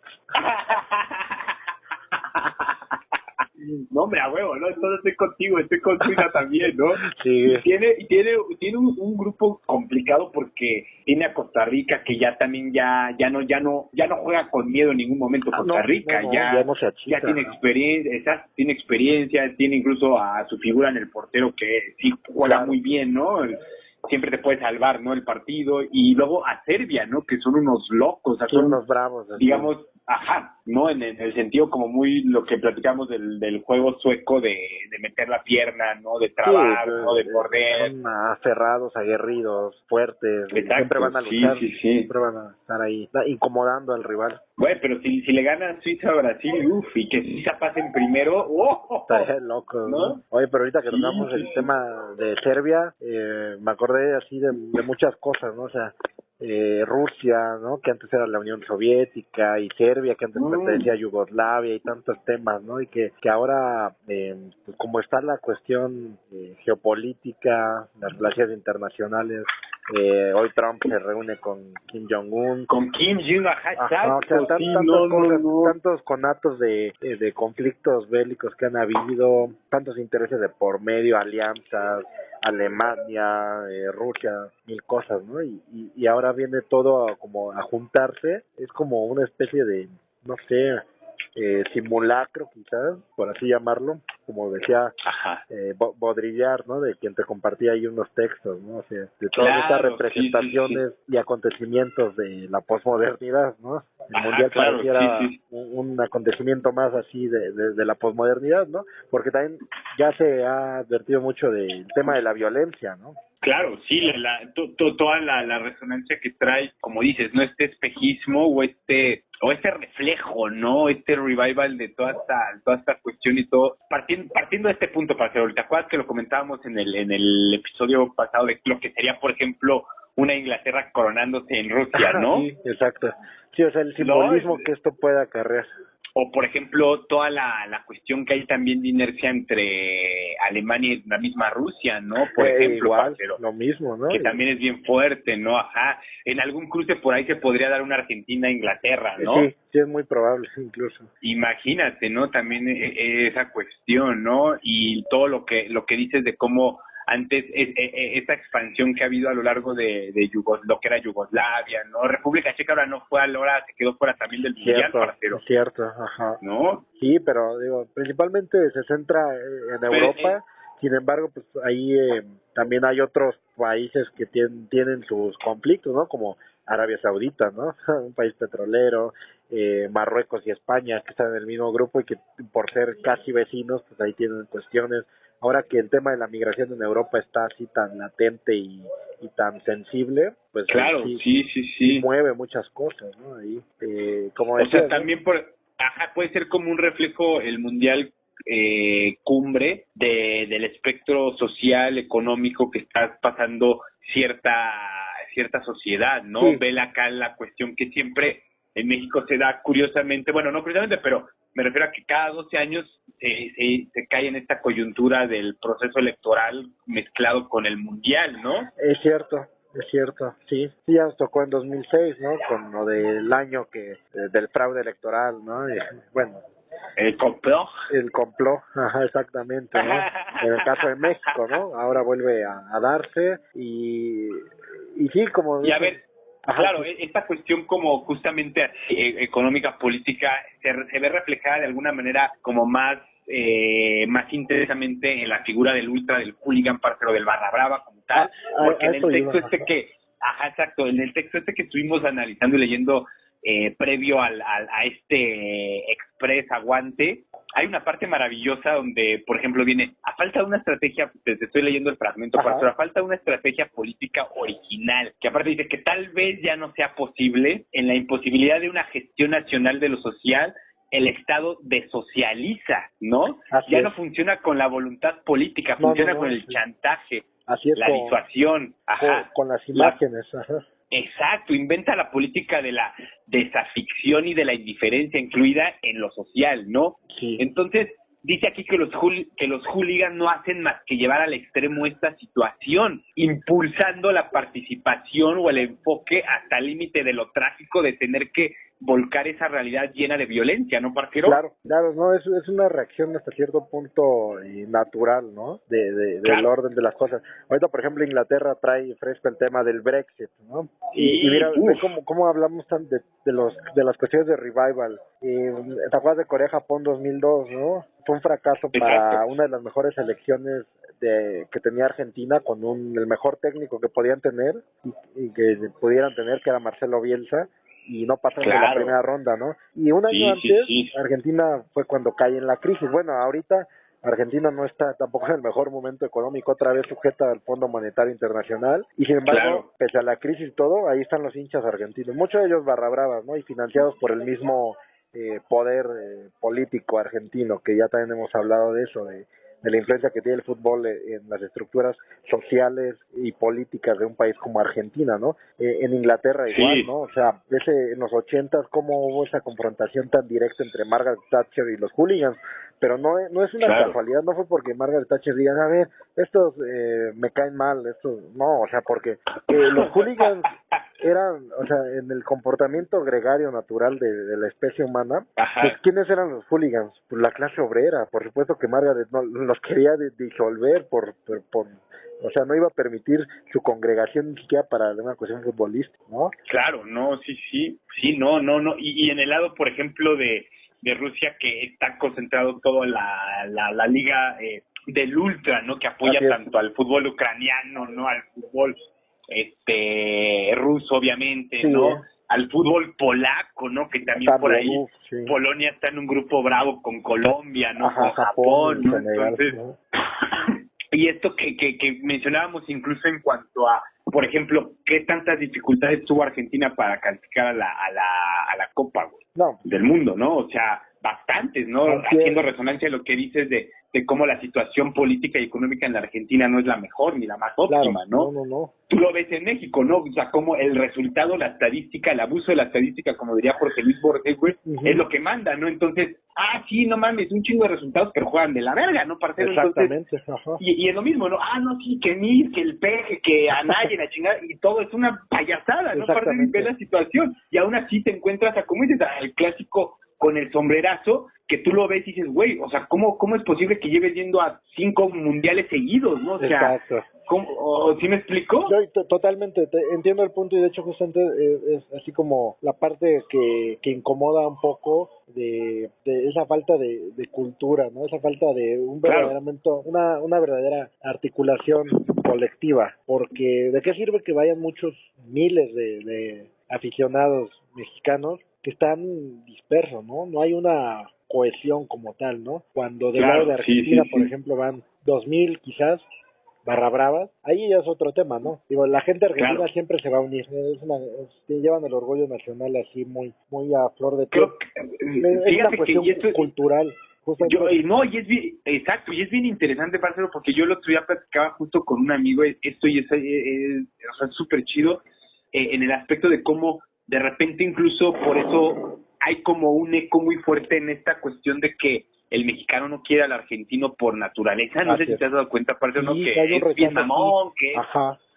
No, hombre, a huevo, ¿no? Entonces estoy contigo, estoy con Suiza también, ¿no? Sí. Y tiene un grupo complicado porque tiene a Costa Rica que ya también ya no juega con miedo en ningún momento. Costa Rica ya no se achica, ya tiene experiencia, tiene incluso a su figura en el portero que sí juega muy bien, ¿no? Siempre te puede salvar, ¿no? El partido. Y luego a Serbia, ¿no? Que son unos locos. Son unos bravos. Digamos, ¿no? En el sentido como muy lo que platicamos del juego sueco de meter la pierna, ¿no? De trabar, ¿no? De correr. Son aferrados, aguerridos, fuertes. Exacto, siempre van a luchar. Sí. Siempre van a estar ahí, incomodando al rival. Bueno, pero si le gana Suiza a Brasil, y que Suiza pase en primero, estaría loco, ¿no? Oye, pero ahorita que tocamos el tema de Serbia, me acordé así de muchas cosas, ¿no? O sea, Rusia, ¿no? Que antes era la Unión Soviética, y Serbia, que antes pertenecía a Yugoslavia, y tantos temas, ¿no? Y que ahora, pues como está la cuestión geopolítica, las relaciones internacionales, Hoy Trump se reúne con Kim Jong-un. Con Kim Jong, ajá, Ajá, o sea, exacto, sí, tantas no, cosas, no. tantos conatos de conflictos bélicos que han habido, tantos intereses de por medio, alianzas, Alemania, Rusia, mil cosas, ¿no? Y ahora viene todo como a juntarse, es como una especie de, no sé, simulacro quizás, por así llamarlo, como decía Ajá. Baudrillard, ¿no? De quien te compartía ahí unos textos, ¿no? O sea, de todas estas Claro, representaciones y acontecimientos de la posmodernidad, ¿no? El Ajá, mundial claro, pareciera sí. un acontecimiento más así de la posmodernidad, ¿no? Porque también ya se ha advertido mucho del tema de la violencia, ¿no? Claro, sí, toda la resonancia que trae, como dices, no este espejismo o este reflejo, ¿no? Este revival de toda esta cuestión y todo, partiendo de este punto, para que ahorita, ¿te acuerdas que lo comentábamos en el episodio pasado de lo que sería, por ejemplo, una Inglaterra coronándose en Rusia, ¿no? Sí, exacto. Sí, o sea, el simbolismo que esto puede acarrear. O, por ejemplo, toda la cuestión que hay también de inercia entre Alemania y la misma Rusia, ¿no? Por ejemplo, igual, parcero, lo mismo, ¿no? que también es bien fuerte, ¿no? Ajá. En algún cruce por ahí se podría dar una Argentina-Inglaterra, ¿no? Sí, sí es muy probable, incluso. Imagínate, ¿no? También esa cuestión, ¿no? Y todo lo que dices de cómo antes esa expansión que ha habido a lo largo de lo que era Yugoslavia, ¿no? República Checa ahora no fue ahora, se quedó fuera también del mundial, parcero. Cierto, ajá. ¿No? Sí, pero digo, principalmente se centra en Europa, sin embargo, pues ahí también hay otros países que tienen sus conflictos, ¿no? Como Arabia Saudita, ¿no? Un país petrolero, Marruecos y España, que están en el mismo grupo y que por ser casi vecinos, pues ahí tienen cuestiones. Ahora que el tema de la migración en Europa está así tan latente y tan sensible, pues claro, sí mueve muchas cosas, ¿no? Ahí, como o decías, sea, también puede ser como un reflejo el mundial cumbre del espectro social, económico que está pasando cierta sociedad, ¿no? Sí. Ve acá la cuestión que siempre en México se da curiosamente, bueno, no curiosamente, pero me refiero a que cada 12 años se cae en esta coyuntura del proceso electoral mezclado con el mundial, ¿no? Es cierto, sí. Sí, ya nos tocó en 2006, ¿no? Con lo del año del fraude electoral, ¿no? Y, bueno. El complot. El complot, ajá, exactamente, ¿no? En el caso de México, ¿no? Ahora vuelve a darse y sí, como... Y a ver, ajá, claro, esta cuestión como justamente económica, política, se ve reflejada de alguna manera como más intensamente en la figura del ultra, del hooligan, parcero, del barra brava como tal, porque en el texto en el texto que estuvimos analizando y leyendo previo a este express aguante, hay una parte maravillosa donde, por ejemplo, viene, a falta de una estrategia, te estoy leyendo el fragmento, pero a falta de una estrategia política original, que aparte dice que tal vez ya no sea posible, en la imposibilidad de una gestión nacional de lo social, el Estado desocializa, ¿no? Así no funciona con la voluntad política, funciona con el chantaje, así es, la disuasión, con las imágenes, ajá. Exacto, inventa la política de la desaficción y de la indiferencia incluida en lo social, ¿no? Sí. Entonces, dice aquí que los hooligans no hacen más que llevar al extremo esta situación, impulsando la participación o el enfoque hasta el límite de lo trágico de tener que volcar esa realidad llena de violencia, ¿no, parcero? Claro, no, es una reacción hasta cierto punto natural, ¿no? Del orden de las cosas. Ahorita, por ejemplo, Inglaterra trae fresco el tema del Brexit, ¿no? Y mira, ve cómo hablamos tan de las cuestiones de revival. ¿Te acuerdas de Corea-Japón 2002, no? Fue un fracaso para una de las mejores selecciones que tenía Argentina, con el mejor técnico que podían tener y que pudieran tener, que era Marcelo Bielsa, y no pasaron de la primera ronda, ¿no? Y un año antes, Argentina fue cuando cae en la crisis. Bueno, ahorita Argentina no está tampoco en el mejor momento económico, otra vez sujeta al Fondo Monetario Internacional, y sin embargo, pese a la crisis y todo, ahí están los hinchas argentinos, muchos de ellos barra bravas, ¿no? Y financiados por el mismo poder político argentino, que ya también hemos hablado de eso, de la influencia que tiene el fútbol en las estructuras sociales y políticas de un país como Argentina, ¿no? En Inglaterra igual, ¿no? O sea, en los 80s cómo hubo esa confrontación tan directa entre Margaret Thatcher y los hooligans, pero no es una casualidad, no fue porque Margaret Thatcher diga, a ver, estos me caen mal, estos, no, o sea, porque los hooligans eran, o sea, en el comportamiento gregario natural de la especie humana, Ajá. pues ¿quiénes eran los hooligans? Pues la clase obrera, por supuesto que Margaret no, los quería disolver por, o sea, no iba a permitir su congregación ni siquiera para una cuestión futbolística, ¿no? Claro, no, sí, no. Y en el lado, por ejemplo, de Rusia, que está concentrado todo la liga del ultra, ¿no? Que apoya tanto al fútbol ucraniano, ¿no? Al fútbol ruso, obviamente, sí, ¿no? Al fútbol polaco, ¿no? Que también por ahí sí. Polonia está en un grupo bravo con Colombia, ¿no? Ajá, con Japón, ¿no? Entonces, ¿no? Y esto que mencionábamos incluso en cuanto a, por ejemplo, qué tantas dificultades tuvo Argentina para calificar a la Copa, güey, no, del mundo, ¿no? O sea, bastantes, ¿no? Haciendo resonancia a lo que dices de cómo la situación política y económica en la Argentina no es la mejor ni la más óptima, claro, ¿no? Tú lo ves en México, ¿no? O sea, como el resultado, la estadística, el abuso de la estadística, como diría Jorge Luis Borges, güey, es lo que manda, ¿no? Entonces, sí, no mames, un chingo de resultados, pero juegan de la verga, ¿no, parcero? Exactamente, entonces, y es lo mismo, ¿no? No, sí, que Mir, que el Peje, que Anaya, la chingada, y todo es una payasada, ¿no? Parte de ver la situación, y aún así te encuentras, como dices, al clásico con el sombrerazo, que tú lo ves y dices, güey, o sea, ¿cómo es posible que lleves yendo a 5 mundiales seguidos, no? O sea, ¿sí me explico? Yo totalmente entiendo el punto, y de hecho justamente es así como la parte que incomoda un poco de esa falta de cultura, ¿no? Esa falta de un verdaderamente, una verdadera articulación colectiva, porque ¿de qué sirve que vayan muchos miles de aficionados mexicanos que están dispersos, ¿no? No hay una cohesión como tal, ¿no? Cuando del lado de Argentina, por ejemplo, van 2,000 quizás, barra bravas, ahí ya es otro tema, ¿no? Digo, la gente argentina siempre se va a unir, llevan el orgullo nacional así muy a flor de piel. Es una cuestión cultural. Y es bien, exacto, y es bien interesante, Marcelo, porque yo el otro día platicaba justo con un amigo esto, y es súper chido en el aspecto de cómo de repente incluso por eso hay como un eco muy fuerte en esta cuestión de que el mexicano no quiere al argentino por naturaleza. No sé si te has dado cuenta, aparte, ¿no? Que es bien mamón, que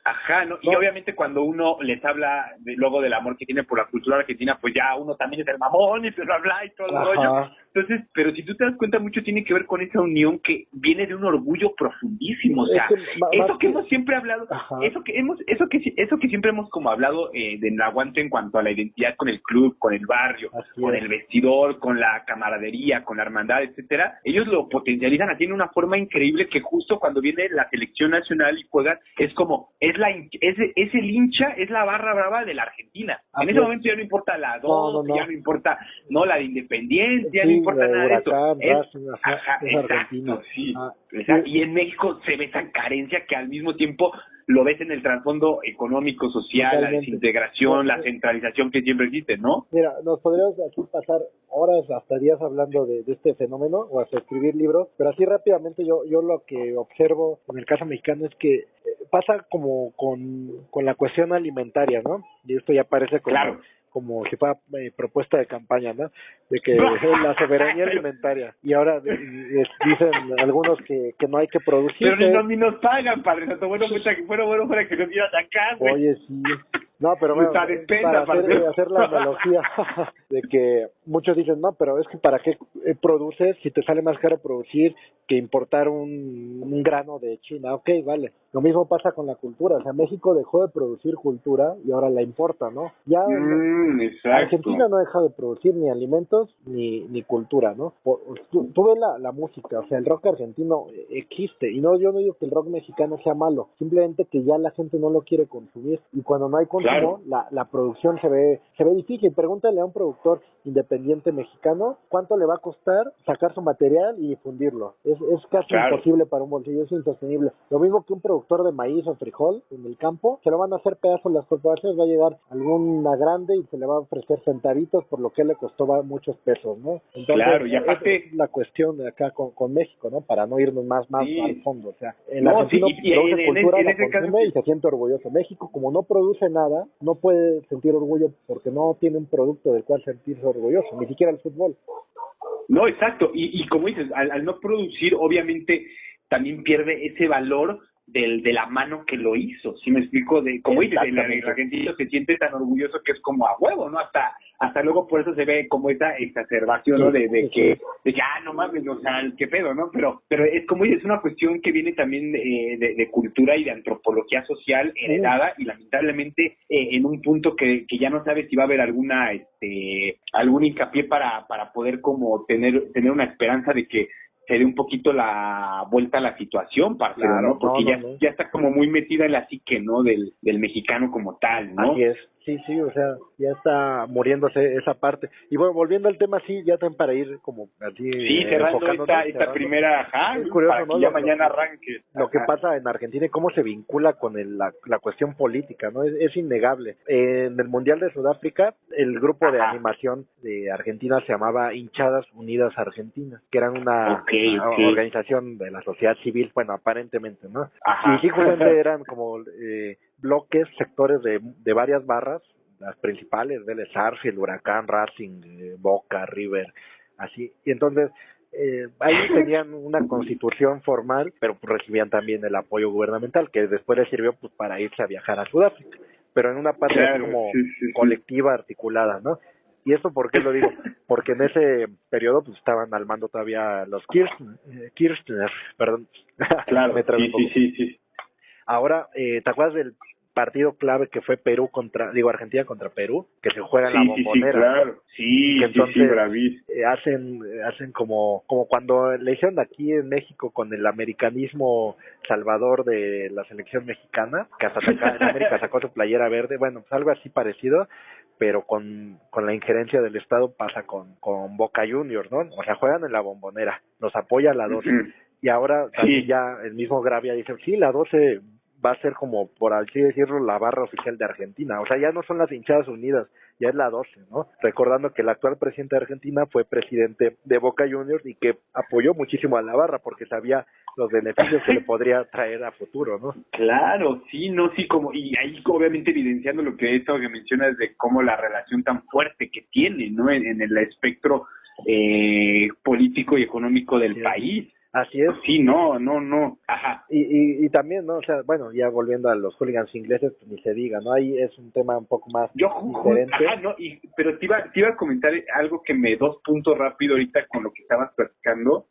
Ajá, ¿no? Y obviamente cuando uno les habla luego del amor que tiene por la cultura argentina, pues ya uno también es el mamón y se lo habla y todo el rollo. Entonces, pero si tú te das cuenta, mucho tiene que ver con esa unión que viene de un orgullo profundísimo. O sea, eso que hemos siempre hablado, eso que siempre hemos como hablado del aguante en cuanto a la identidad con el club, con el barrio, con el vestidor, con la camaradería, con la hermandad, etcétera, ellos lo potencializan así en una forma increíble que justo cuando viene la selección nacional y juegan, es como, es el hincha, es la barra brava de la Argentina. En ese momento ya no importa la 2, ya no importa la de Independiente, ya no importa nada de eso. Es Argentina. Exacto. Y en México se ve esa carencia que al mismo tiempo lo ves en el trasfondo económico, social, la desintegración, la centralización que siempre existe, ¿no? Mira, nos podríamos aquí pasar horas, hasta días hablando de este fenómeno o hasta escribir libros, pero así rápidamente yo lo que observo en el caso mexicano es que pasa como con la cuestión alimentaria, ¿no? Y esto ya parece como si fuera propuesta de campaña, ¿no? De que la soberanía alimentaria. Y ahora dicen algunos que no hay que producir. Pero ni nos pagan, padre. Bueno, fuera que nos iban acá, güey. Oye, sí. No, pero bueno, para hacer la analogía de que muchos dicen, no, pero es que ¿para qué produces si te sale más caro producir que importar un grano de China? Ok, vale. Lo mismo pasa con la cultura. O sea, México dejó de producir cultura y ahora la importa, ¿no? Ya Argentina no ha dejado de producir ni alimentos ni cultura, ¿no? Tú ves la música, o sea, el rock argentino existe. Y yo no digo que el rock mexicano sea malo, simplemente que ya la gente no lo quiere consumir. Y cuando no hay consumo, la producción se ve difícil. Pregúntale a un productor independiente mexicano cuánto le va a costar sacar su material y difundirlo. Es casi imposible para un bolsillo, es insostenible. Lo mismo que un productor de maíz o frijol en el campo, se lo van a hacer pedazos las corporaciones, va a llegar alguna grande y se le va a ofrecer centavitos por lo que le costó muchos pesos, ¿no? Entonces, y aparte es la cuestión de acá con México, ¿no? Para no irnos más al fondo, o sea, el argentino produce cultura, la consume y se siente orgulloso. México, como no produce nada, no puede sentir orgullo porque no tiene un producto del cual sentirse orgulloso, ni siquiera el fútbol. No, exacto, y como dices, al no producir, obviamente también pierde ese valor de la mano que lo hizo, ¿sí me explico? De como dices, el argentino se siente tan orgulloso que es como a huevo, ¿no? Hasta luego por eso se ve como esa exacerbación, ¿no? De que no mames, o sea, qué pedo, ¿no? Pero es como dices, es una cuestión que viene también de cultura y de antropología social heredada y lamentablemente en un punto que ya no sabes si va a haber algún hincapié para poder como tener una esperanza de que se dé un poquito la vuelta a la situación, parcero, claro, ¿no? Porque ya está como muy metida en la psique, ¿no? Del mexicano como tal, ¿no? Así es. Sí, o sea, ya está muriéndose esa parte. Y bueno, volviendo al tema, sí, ya están para ir como así. Sí, cerrando esta primera, es curioso, para ¿no? que ya mañana arranque. Lo que pasa en Argentina y cómo se vincula con la cuestión política, ¿no? Es innegable. En el Mundial de Sudáfrica, el grupo de animación de Argentina se llamaba Hinchadas Unidas Argentinas, que eran una organización de la sociedad civil, bueno, aparentemente, ¿no? Y sí, justamente eran como bloques, sectores de varias barras, las principales, Vélez Sarsfield, Huracán, Racing, Boca, River, así. Y entonces ahí tenían una constitución formal, pero pues recibían también el apoyo gubernamental, que después les sirvió pues para irse a viajar a Sudáfrica, pero en una parte así como colectiva, articulada, ¿no? ¿Y eso por qué lo digo? Porque en ese periodo pues estaban al mando todavía los Kirchner, perdón. Claro, sí. Ahora, ¿te acuerdas del partido clave que fue Argentina contra Perú, que se juega en la Bombonera? Sí, claro. Sí, entonces, bravísimo. hacen como cuando le hicieron aquí en México con el americanismo salvador de la selección mexicana, que hasta en América sacó su playera verde, bueno, pues algo así parecido, pero con la injerencia del Estado pasa con Boca Juniors, ¿no? O sea, juegan en la Bombonera, los apoya la 12, y ahora también ya el mismo Gravia dice, sí, la 12 va a ser como, por así decirlo, la barra oficial de Argentina. O sea, ya no son las hinchadas unidas, ya es la 12, ¿no? Recordando que el actual presidente de Argentina fue presidente de Boca Juniors y que apoyó muchísimo a la barra porque sabía los beneficios que le podría traer a futuro, ¿no? Claro, sí, como, y ahí obviamente evidenciando lo que mencionas de cómo la relación tan fuerte que tiene, ¿no? En el espectro político y económico del país. Así es. Sí, no. Ajá. Y también, ¿no? O sea, bueno, ya volviendo a los hooligans ingleses, pues ni se diga, ¿no? Ahí es un tema un poco más diferente. Ajá, no, pero te iba a comentar algo que me dos puntos rápido ahorita con lo que estabas platicando,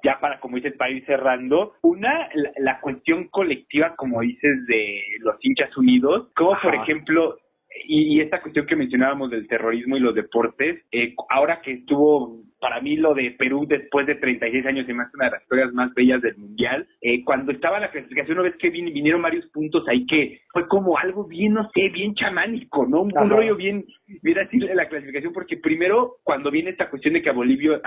ya para, como dices, para ir cerrando. Una, la cuestión colectiva, como dices, de los hinchas unidos, como por ejemplo, y esta cuestión que mencionábamos del terrorismo y los deportes, ahora que estuvo... Para mí lo de Perú después de 36 años se me hace una de las historias más bellas del Mundial. Cuando estaba la clasificación, una vez que vinieron varios puntos ahí que fue como algo bien, no sé, bien chamánico, ¿no? Un rollo bien así de la clasificación, porque primero cuando viene esta cuestión de que a Bolivia,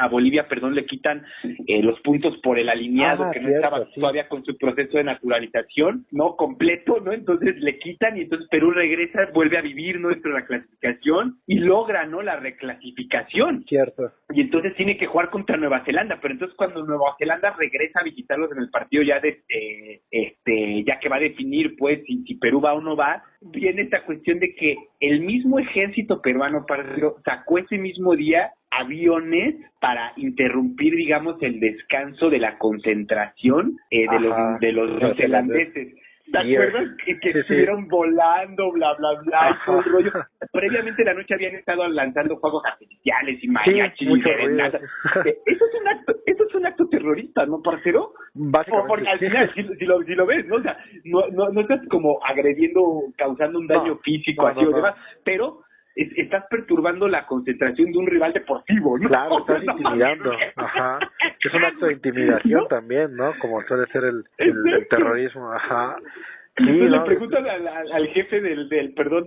le quitan los puntos por el alineado, que no estaba todavía con su proceso de naturalización, ¿no? Completo, ¿no? Entonces le quitan y entonces Perú regresa, vuelve a vivir, ¿no? Dentro de la clasificación y logra, ¿no? La reclasificación. Cierto. Y entonces tiene que jugar contra Nueva Zelanda, pero entonces cuando Nueva Zelanda regresa a visitarlos en el partido ya ya que va a definir pues si Perú va o no va, viene esta cuestión de que el mismo ejército peruano sacó ese mismo día aviones para interrumpir, digamos, el descanso de la concentración de los neozelandeses. ¿Te acuerdas que estuvieron volando, bla, bla, bla, y todo el rollo? Previamente la noche habían estado lanzando fuegos artificiales y mariachis y serenatas. Eso es un acto terrorista, ¿no, parcero? Básicamente. Porque al final, si lo ves, ¿no? O sea, no estás como agrediendo, causando un daño físico así o demás, pero estás perturbando la concentración de un rival deportivo, ¿no? Claro, estás intimidando. Ajá. Es un acto de intimidación también, ¿no? Como suele ser el terrorismo. Ajá. Sí, le preguntan al jefe del ejército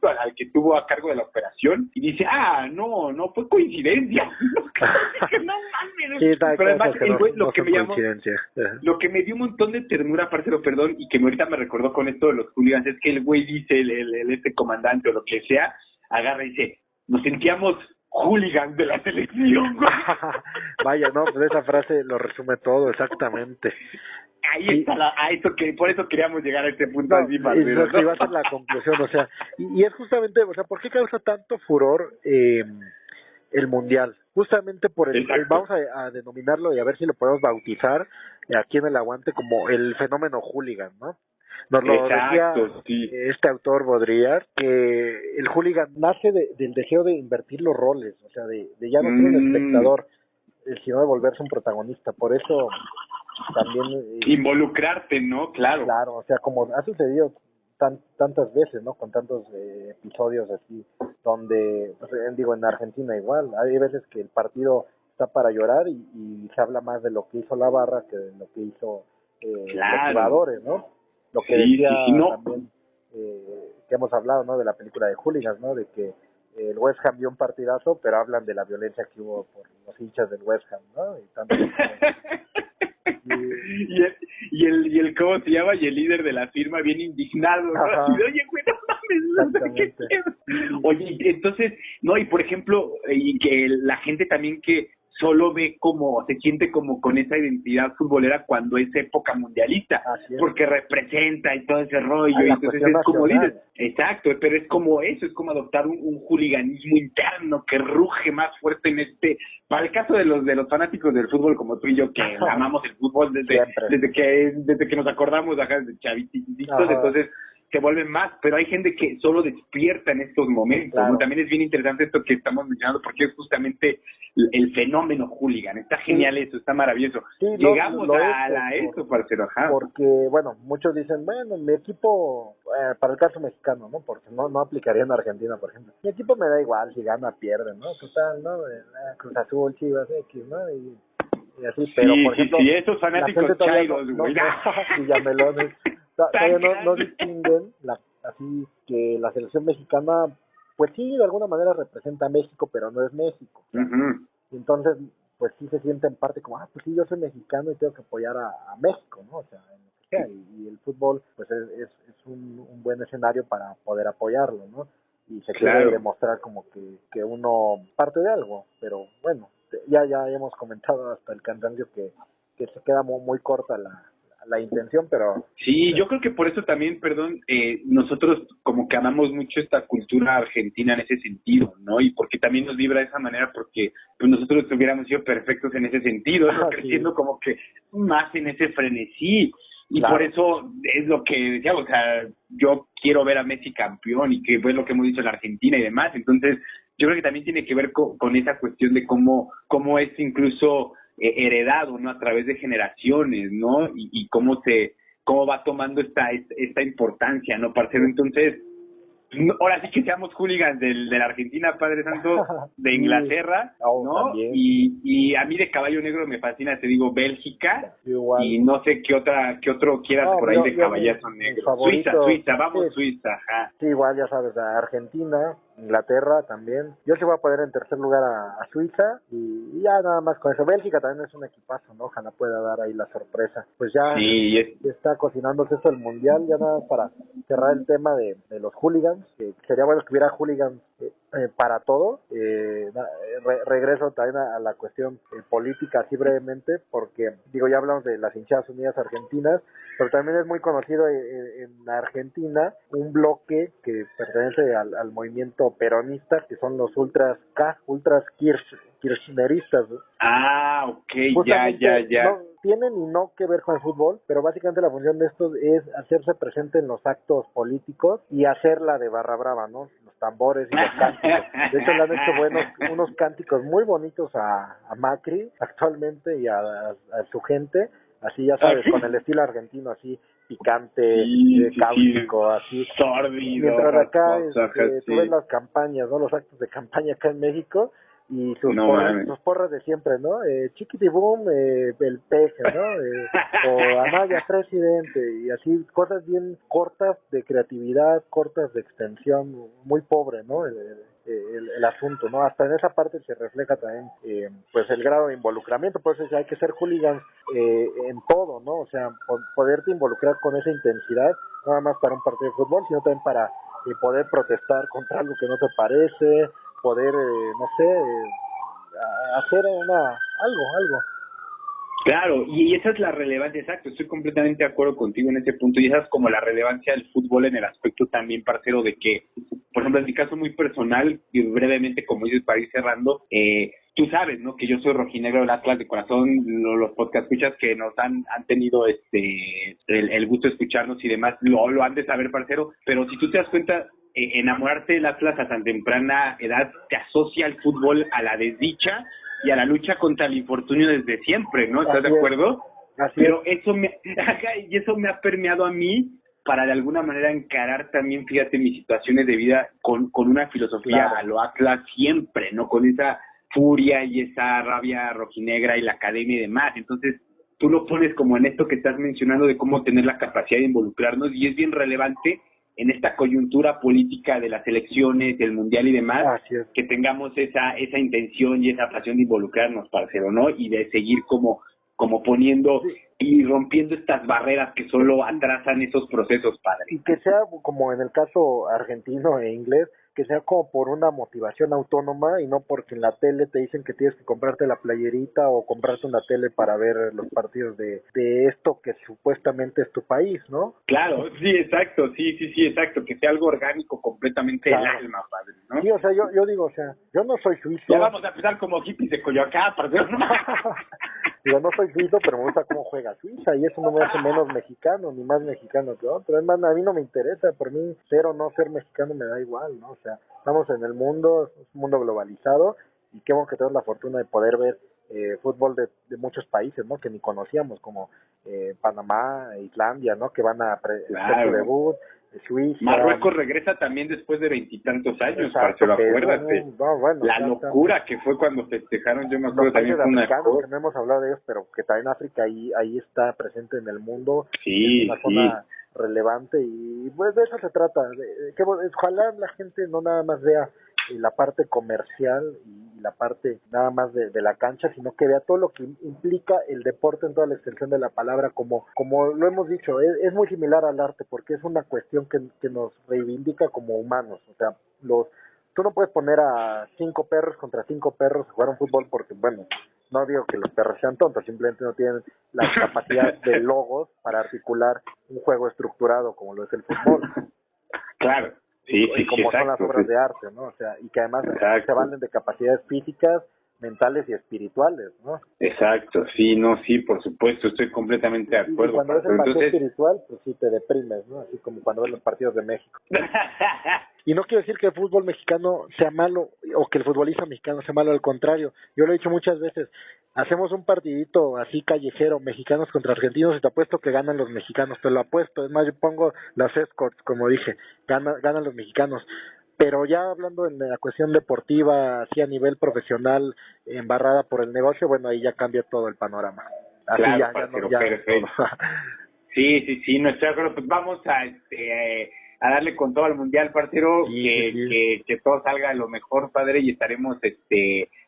al que tuvo a cargo de la operación y dice, no fue coincidencia. No mames. Sí, pero además el güey, lo que me dio un montón de ternura, parcero, perdón, y que ahorita me recordó con esto de los hooligans, es que el güey dice, este comandante o lo que sea, agarra y dice, nos sentíamos hooligans de la selección. Vaya, no, pues esa frase lo resume todo, exactamente. Ahí está por eso queríamos llegar a este punto así, Marcelo, ¿no? Va a ser la conclusión, o sea, y es justamente, o sea, ¿por qué causa tanto furor el Mundial, justamente por el, Exacto. vamos a denominarlo y a ver si lo podemos bautizar aquí en el Aguante como el fenómeno hooligan, ¿no? Nos lo decía Sí. este autor Baudrillard, que el hooligan nace del deseo de invertir los roles, o sea, de ya no ser un espectador, sino de volverse un protagonista. Por eso también... Involucrarte, ¿no? Claro. Claro, o sea, como ha sucedido tantas veces, ¿no? Con tantos episodios así, donde, pues, digo, en Argentina igual, hay veces que el partido está para llorar y se habla más de lo que hizo la barra que de lo que hizo los jugadores, ¿no? Lo que decía no. también, que hemos hablado, ¿no? De la película de Hooligans, ¿no? De que el West Ham dio un partidazo, pero hablan de la violencia que hubo por los hinchas del West Ham, ¿no? Y tanto. y el ¿cómo se llama? Y el líder de la firma bien indignado, ¿no? Y, oye, güey, no mames, ¿qué pedo? Oye, entonces, no, y por ejemplo, y que la gente también que solo ve como, se siente como con esa identidad futbolera cuando es época mundialista, porque representa y todo ese rollo, y entonces es como dices, exacto, pero es como eso, es como adoptar un hooliganismo interno que ruge más fuerte en para el caso de los fanáticos del fútbol como tú y yo, que amamos el fútbol desde que nos acordamos, desde chavititos, entonces se vuelven más, pero hay gente que solo despierta en estos momentos, claro. ¿No? También es bien interesante esto que estamos mencionando, porque es justamente el fenómeno hooligan. Está genial eso, está maravilloso. Sí, llegamos a eso, parcero. Porque, bueno, muchos dicen, bueno, mi equipo, para el caso mexicano, ¿no? Porque no aplicaría en Argentina, por ejemplo. Mi equipo me da igual si gana o pierde, ¿no? Total, ¿no? Cruz Azul, Chivas, X, ¿no? Y así, pero, por ejemplo... Sí, esos fanáticos chairos, güey. Y llamelones. Todavía no distinguen así que la selección mexicana, pues sí, de alguna manera representa a México, pero no es México. Uh-huh. Y entonces, pues sí se siente en parte como, pues sí, yo soy mexicano y tengo que apoyar a México, ¿no? O sea, en lo que sea. Y el fútbol, pues es un buen escenario para poder apoyarlo, ¿no? Y se quiere demostrar como que uno parte de algo, pero bueno, ya hemos comentado hasta el cansancio que se queda muy corta la intención, pero... Sí, yo creo que por eso también, nosotros como que amamos mucho esta cultura argentina en ese sentido, ¿no? Y porque también nos vibra de esa manera, porque pues nosotros hubiéramos sido perfectos en ese sentido, ¿no? Creciendo como que más en ese frenesí. Y por eso es lo que decíamos, o sea, yo quiero ver a Messi campeón y que es lo que hemos dicho en la Argentina y demás. Entonces, yo creo que también tiene que ver con esa cuestión de cómo es incluso... heredado, ¿no? A través de generaciones, ¿no? Y cómo va tomando esta importancia, ¿no, parcero? Entonces, ahora sí que seamos hooligans de la Argentina, Padre Santo, de Inglaterra, ¿no? Y a mí de caballo negro me fascina, te digo, Bélgica, y no sé qué otro quieras por ahí de caballazo negro. Suiza, vamos Suiza, ajá. Sí, igual ya sabes, Argentina, Inglaterra también. Yo sí voy a poner en tercer lugar a Suiza y ya nada más con eso. Bélgica también es un equipazo, ¿no? Ojalá pueda dar ahí la sorpresa. Pues ya está cocinándose eso el Mundial, ya nada más para cerrar el tema de los hooligans, que sería bueno que hubiera hooligans para todo. Regreso también a la cuestión política así brevemente, porque digo, ya hablamos de las hinchadas unidas argentinas, pero también es muy conocido en Argentina un bloque que pertenece al movimiento peronista, que son los ultras kirchneristas. Ah, ok, ya. No, tienen y no que ver con el fútbol, pero básicamente la función de estos es hacerse presente en los actos políticos y hacerla de barra brava, ¿no? Los tambores y los cánticos. De hecho, le han hecho unos cánticos muy bonitos a Macri actualmente y a su gente, así ya sabes, con el estilo argentino, así picante, cáustico, así. Sordido. Mientras acá tú ves las campañas, ¿no? Los actos de campaña acá en México y sus porras de siempre, ¿no? Chiquitibum, el peje, ¿no? O Anaya presidente, y así cosas bien cortas de creatividad, cortas de extensión, muy pobre, ¿no? El asunto, ¿no? Hasta en esa parte se refleja también, pues el grado de involucramiento. Por eso hay que ser hooligans en todo, ¿no? O sea, poderte involucrar con esa intensidad, no nada más para un partido de fútbol, sino también para poder protestar contra algo que no te parece, poder, no sé, hacer algo. Claro, y esa es la relevancia, exacto, estoy completamente de acuerdo contigo en ese punto, y esa es como la relevancia del fútbol en el aspecto también, parcero, de que, por ejemplo, en mi caso muy personal, y brevemente, como dices, para ir cerrando, tú sabes, ¿no?, que yo soy rojinegro del Atlas de corazón, los podcast escuchas que nos han tenido el gusto de escucharnos y demás, lo han de saber, parcero, pero si tú te das cuenta, enamorarte del Atlas a tan temprana edad te asocia al fútbol a la desdicha y a la lucha contra el infortunio desde siempre, ¿no? ¿Estás de acuerdo? Pero eso me ha permeado a mí para de alguna manera encarar también, fíjate, mis situaciones de vida con una filosofía a lo Atlas siempre, ¿no? Con esa furia y esa rabia rojinegra y la academia y demás. Entonces, tú lo pones como en esto que estás mencionando de cómo tener la capacidad de involucrarnos, y es bien relevante en esta coyuntura política de las elecciones, del mundial y demás, que tengamos esa intención y esa pasión de involucrarnos, parcero, ¿no? Y de seguir como poniendo y rompiendo estas barreras que solo atrasan esos procesos, padre. Y que sea como en el caso argentino e inglés, que sea como por una motivación autónoma y no porque en la tele te dicen que tienes que comprarte la playerita o comprarte una tele para ver los partidos de esto que supuestamente es tu país, ¿no? Claro, sí, exacto, sí, exacto, que sea algo orgánico completamente del alma, padre, ¿no? Sí, o sea, yo digo, o sea, yo no soy suizo. Ya vamos a empezar como hippies de Coyoacán, parcero. Digo, no soy suizo, pero me gusta cómo juega Suiza, y eso no me hace menos mexicano, ni más mexicano que otro. Es más, a mí no me interesa, por mí ser o no ser mexicano me da igual, ¿no? O sea, estamos en el mundo, es un mundo globalizado, y qué bueno que tenemos la fortuna de poder ver fútbol de muchos países, ¿no? Que ni conocíamos, como Panamá, Islandia, ¿no? Que van a hacer su debut, Suiza. Marruecos regresa también después de 20 y tantos años, parcero, acuérdate. La locura que fue cuando festejaron, yo me acuerdo también fue una cosa. Que no hemos hablado de ellos, pero que también África ahí está presente en el mundo. Sí, es una zona relevante, y pues de eso se trata. Que ojalá la gente no nada más vea la parte comercial y la parte nada más de la cancha, sino que vea todo lo que implica el deporte en toda la extensión de la palabra, como lo hemos dicho, es muy similar al arte, porque es una cuestión que nos reivindica como humanos. O sea, tú no puedes poner a 5 perros contra 5 perros a jugar un fútbol, porque, bueno, no digo que los perros sean tontos, simplemente no tienen la capacidad de logos para articular un juego estructurado como lo es el fútbol. Claro. Sí, y como son las obras de arte, ¿no? O sea, y que además se valen de capacidades físicas, mentales y espirituales, ¿no? Exacto, sí, por supuesto, estoy completamente de acuerdo. Y cuando ves el partido espiritual, pues sí te deprimes, ¿no? Así como cuando ves los partidos de México. Y no quiero decir que el fútbol mexicano sea malo o que el futbolista mexicano sea malo, al contrario. Yo lo he dicho muchas veces, hacemos un partidito así callejero, mexicanos contra argentinos, y te apuesto que ganan los mexicanos, te lo apuesto. Es más, yo pongo las escorts, como dije, ganan los mexicanos. Pero ya hablando en la cuestión deportiva, así a nivel profesional, embarrada por el negocio, bueno, ahí ya cambia todo el panorama. Así claro, ya perfecto. Sí, no estoy de acuerdo. Pues vamos a darle con todo al mundial, parcero, que todo salga de lo mejor, padre, y estaremos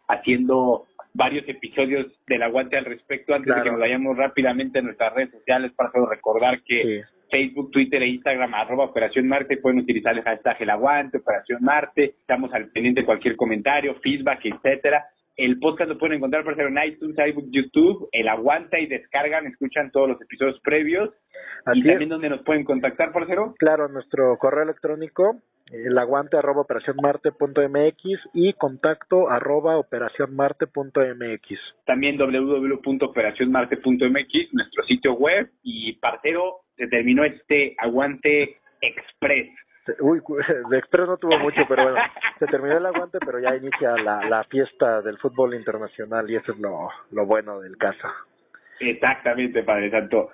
haciendo varios episodios del Aguante al respecto. Antes de que nos vayamos rápidamente a nuestras redes sociales, para recordar que Facebook, Twitter e Instagram, @Operación Marte, pueden utilizar el hashtag El Aguante, Operación Marte. Estamos al pendiente de cualquier comentario, feedback, etcétera. El podcast lo pueden encontrar, parcero, en iTunes, iBook, YouTube, El Aguanta, y descargan, escuchan todos los episodios previos. Así y también donde nos pueden contactar, parcero. Claro, nuestro correo electrónico, elaguante@operacionmarte.mx, y contacto @operacionmarte.mx. También www.operacionmarte.mx, nuestro sitio web. Y, parcero, se terminó este Aguante Express. Uy, de Express no tuvo mucho, pero bueno, se terminó el aguante, pero ya inicia la fiesta del fútbol internacional, y eso es lo bueno del caso. Exactamente, Padre Santo.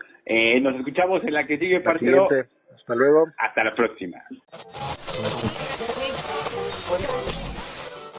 Nos escuchamos en la que sigue, parcero. Hasta luego. Hasta la próxima.